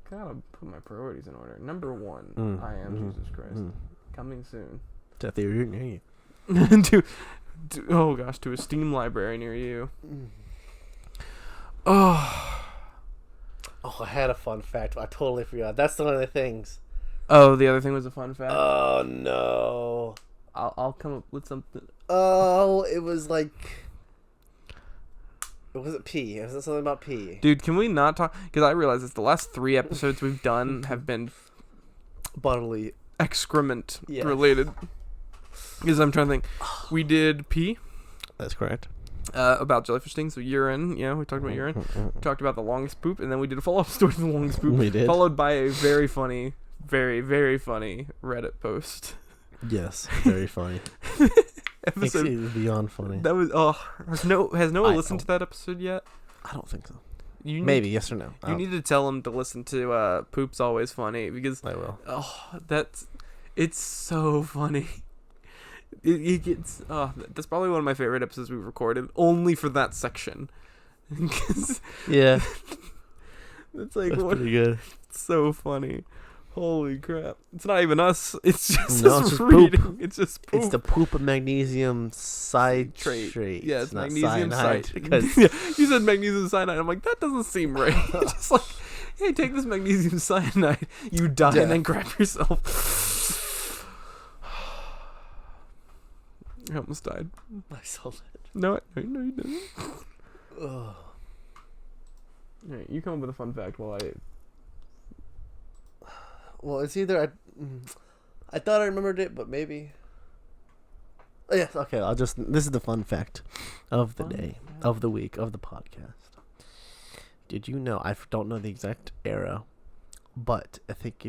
put my priorities in order. Number one, I Am Jesus Christ, coming soon. To a theater near you. to a Steam library near you. Oh, I had a fun fact. I totally forgot. That's one of the things. oh, the other thing was a fun fact. Oh no. I'll come up with something. Oh, it was like. Was it pee? Was it something about pee? Dude, can we not talk? Because I realize it's the last 3 episodes we've done have been Bodily excrement related. Because I'm trying to think. We did pee. That's correct. About jellyfish things, so urine. Yeah, we talked about urine. We talked about the longest poop, and then we did a follow-up story to the longest poop. We did. Followed by a very funny, very, very funny Reddit post. Yes, very funny. Episode Exceeded beyond funny. That was has Noah listened to that episode yet? I don't think so. Maybe yes or no. You need to tell him to listen to Poop's Always Funny, because I will. It's so funny. It gets that's probably one of my favorite episodes we've recorded, only for that section. Yeah. It's like, that's what? Pretty good. It's so funny. Holy crap. It's not even us. It's just it's just reading. poop. It's just poop. It's the poop of magnesium citrate. Yeah, it's not magnesium cyanide. citrate. Because Yeah, you said magnesium cyanide. I'm like, that doesn't seem right. Just like, hey, take this magnesium cyanide. You die and then crap yourself. I almost died. I saw that. No, you didn't. Ugh. Alright, you come up with a fun fact while I... Well, it's either I thought I remembered it, but maybe. Oh, yeah, okay. This is the fun fact of the day, of the week, of the podcast. Did you know? I don't know the exact era, but I think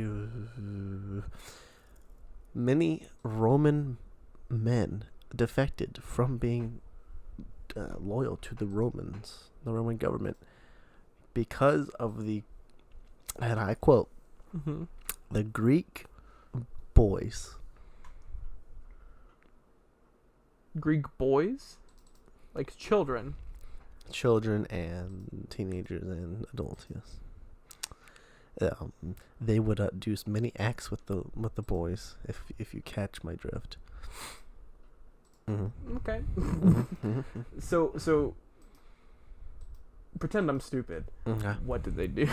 many Roman men defected from being loyal to the Romans, the Roman government, because of the, and I quote, the Greek boys. Greek boys? Like children? Children and teenagers and adults, yes. They would do many acts with the boys, if you catch my drift. Mm-hmm. Okay. Mm-hmm. So pretend I'm stupid. Okay. What did they do?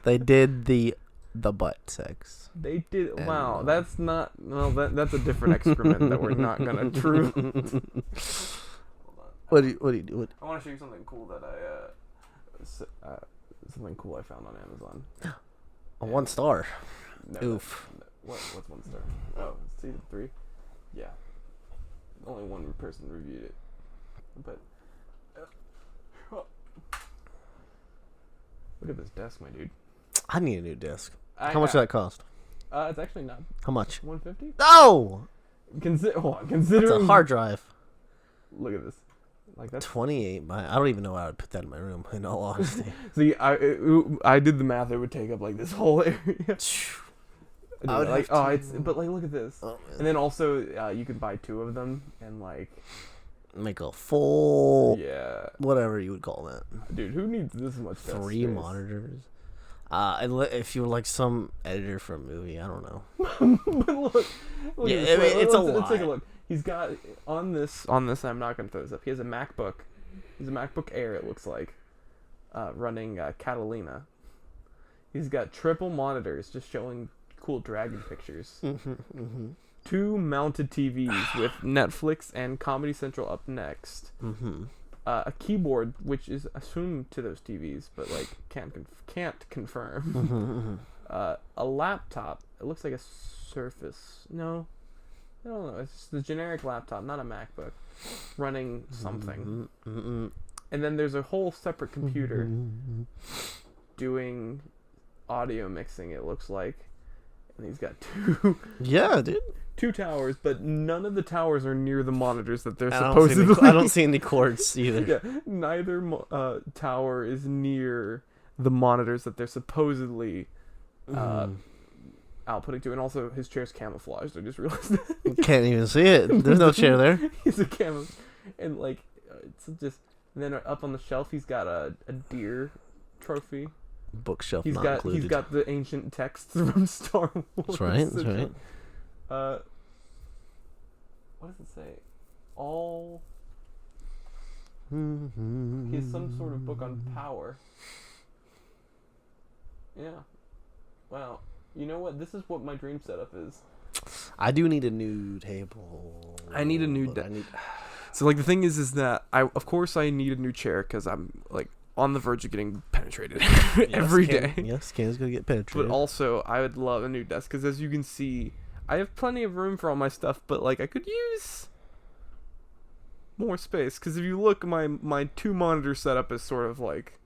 They did the butt sex. They did. And, wow, that's not. Well, that's a different excrement that we're not gonna true. What do you do? I want to show you something cool that something cool I found on Amazon. A 1 star. No, Oof. What's 1 star? Oh, season 3. Yeah. Only one person reviewed it, but. Look at this desk, my dude. I need a new disc. How much did that cost? It's actually not. How much? $150. No! Considering It's a hard drive. Look at this. Like that's 28. I don't even know how I would put that in my room, in all honesty. See, I did the math. It would take up like this whole area. I would like, have to- it's but like look at this. Oh, And then also you could buy 2 of them and like make a full whatever you would call that. Dude, who needs this much 3 space? monitors. If you're like some editor for a movie, I don't know. But look Yeah, at this. I mean, it's a Let's take a lot. look. He's got on this. I'm not gonna throw this up. He has a MacBook. He's a MacBook Air. It looks like, running Catalina. He's got triple monitors, just showing cool dragon pictures. 2 mounted TVs with Netflix and Comedy Central up next. A keyboard, which is assumed to those TVs, but like can't confirm. A laptop. It looks like a Surface. No, I don't know. It's just the generic laptop, not a MacBook, running something. And then there's a whole separate computer doing audio mixing. It looks like, and he's got 2. Yeah, dude. 2 towers, but none of the towers are near the monitors that they're supposedly. I don't see any cords either. Yeah, neither tower is near the monitors that they're supposedly outputting to, and also his chair's camouflaged. I just realized that. Can't even see it. There's no chair there. He's a camo, and like it's just. And then up on the shelf, he's got a deer trophy. Bookshelf He's not got included. he's got the ancient texts from Star Wars. That's right. That's right. what does it say? All. He has some sort of book on power. Yeah. Wow. You know what? This is what my dream setup is. I do need a new table. I need a new So like the thing is that of course I need a new chair because I'm like on the verge of getting penetrated every day. Yes, Cam's gonna get penetrated. But also I would love a new desk because as you can see, I have plenty of room for all my stuff. But like I could use more space because if you look, my 2 monitor setup is sort of like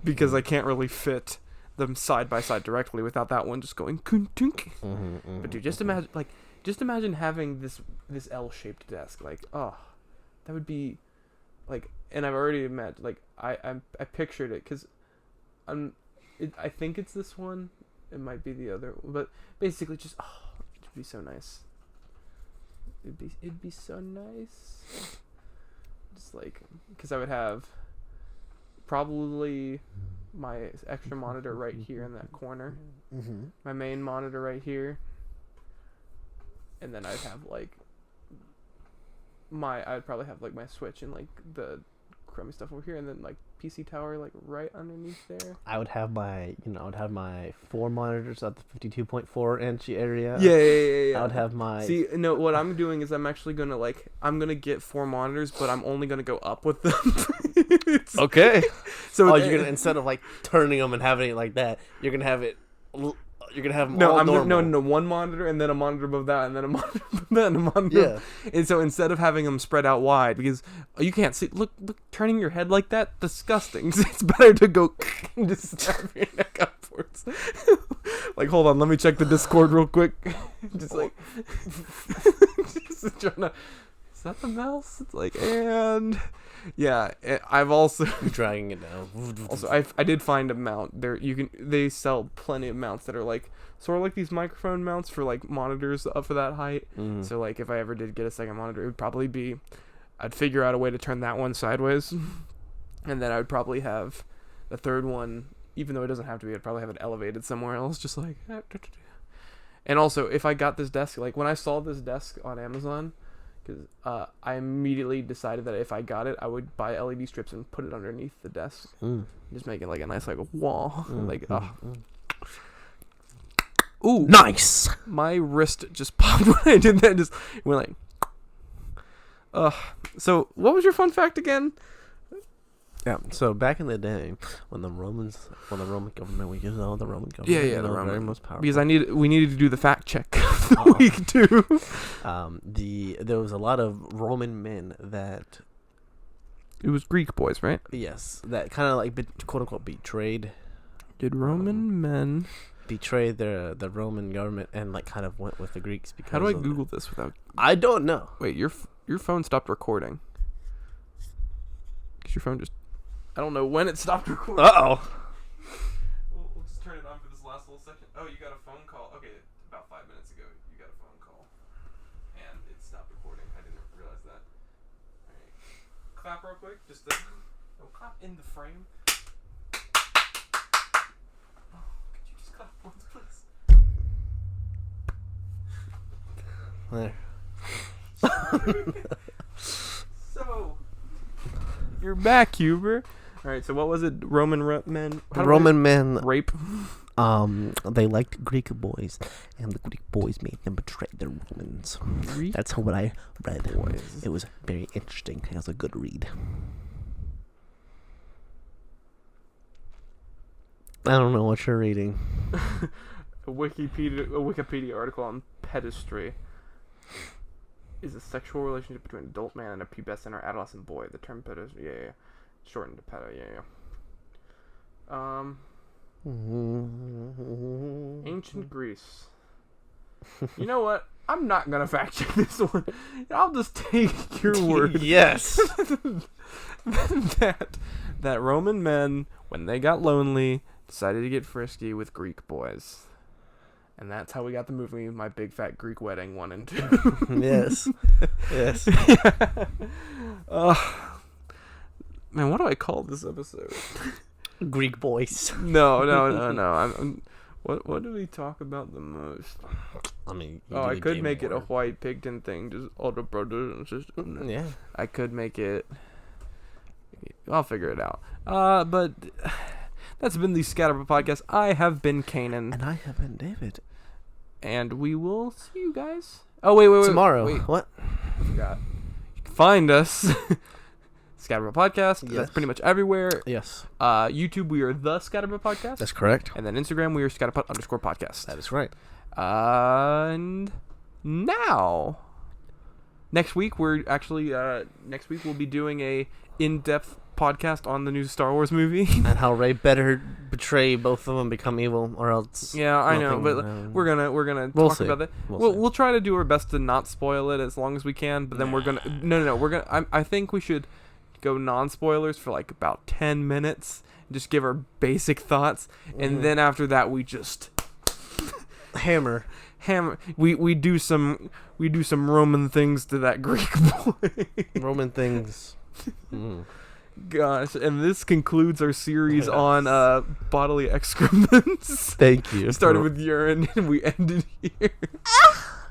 because I can't really fit them side by side directly without that one just going kunk. But dude, just imagine having this L-shaped desk. Like, oh, that would be like, and I've already imagined, like, I pictured it because I think it's this one. It might be the other, but basically just it'd be so nice. It'd be so nice. Just like, because I would have probably my extra monitor right here in that corner, my main monitor right here, and then I'd have like I'd probably have like my Switch and like the crummy stuff over here, and then like PC tower like right underneath there. I would have my 4 monitors at the 52.4 inch area. Yeah. I would have my. See, no, what I'm doing is I'm actually gonna get 4 monitors, but I'm only gonna go up with them. Okay. So you're gonna, instead of like turning them and having it like that, you're gonna have it. You're gonna have them no, all normal. no, 1 monitor and then a monitor above that and then a monitor above that and a monitor. Yeah. And so instead of having them spread out wide, because you can't see, look, turning your head like that, disgusting. It's better to go and just snap your neck upwards. Like, hold on, let me check the Discord real quick. Just like, just trying to. Is that the mouse? It's like, and yeah, I've also dragging it down. Also, I did find a mount there. They sell plenty of mounts that are like sort of like these microphone mounts for like monitors up for that height. So like if I ever did get a second monitor, it would probably be, I'd figure out a way to turn that one sideways, and then I would probably have the third one, even though it doesn't have to be, I'd probably have it elevated somewhere else, just like. And also, if I got this desk, like when I saw this desk on Amazon. Because I immediately decided that if I got it, I would buy LED strips and put it underneath the desk. Just make it like a nice like wall. Ooh, nice. My wrist just popped when I did that. Just went like. So what was your fun fact again? Yeah. So back in the day, when the Roman government, we use all the Roman government. Yeah, the Roman. Very most powerful. Because we needed to do the fact check week 2. There was a lot of Roman men that. It was Greek boys, right? Yes, that kind of like quote unquote betrayed. Did Roman men betrayed the Roman government and like kind of went with the Greeks? Because how do I Google this without? I don't know. Wait, your phone stopped recording. Because your phone just. I don't know when it stopped recording. Uh-oh. We'll just turn it on for this last little second. Oh, you got a phone call. Okay, about 5 minutes ago, you got a phone call. And it stopped recording. I didn't realize that. Alright. Clap real quick. Just clap in the frame. Oh, could you just clap once, please? There. So, you're back, Huber. All right, so what was it? Roman men? Roman men rape? They liked Greek boys, and the Greek boys made them betray the Romans. That's what I read. Boys. It was very interesting. It was a good read. I don't know what you're reading. A Wikipedia article on pedestry is a sexual relationship between an adult man and a pubescent or adolescent boy. The term pedestry, yeah. Shortened to pedo, yeah. Ancient Greece. You know what? I'm not gonna fact check this one. I'll just take your word. Yes. that Roman men, when they got lonely, decided to get frisky with Greek boys. And that's how we got the movie My Big Fat Greek Wedding 1 and 2. Yes. Yes. Man, what do I call this episode? Greek boys. No. What do we talk about the most? I mean, I could make it a white pigton thing, just all the brothers and sisters. Yeah. I could make it. I'll figure it out. But that's been the Scatterpot podcast. I have been Kanan, And I have been David. and we will see you guys. Oh wait. Tomorrow. Wait, What? I forgot. You can find us. Scatterpot podcast. Yes. That's pretty much everywhere. Yes. YouTube, we are the Scatterpot podcast. That's correct. And then Instagram, we are Scatterpot_podcast. That is right. And now, next week we'll be doing a in-depth podcast on the new Star Wars movie. And how Rey better betray both of them, become evil, or else. Yeah, I know, but we're gonna talk about that. We'll try to do our best to not spoil it as long as we can. But then we're gonna I think we should go non-spoilers for like about 10 minutes. Just give our basic thoughts, and then after that we just hammer. We do some Roman things to that Greek boy. Roman things. Gosh, and this concludes our series on bodily excrements. Thank you. Started with urine and we ended here.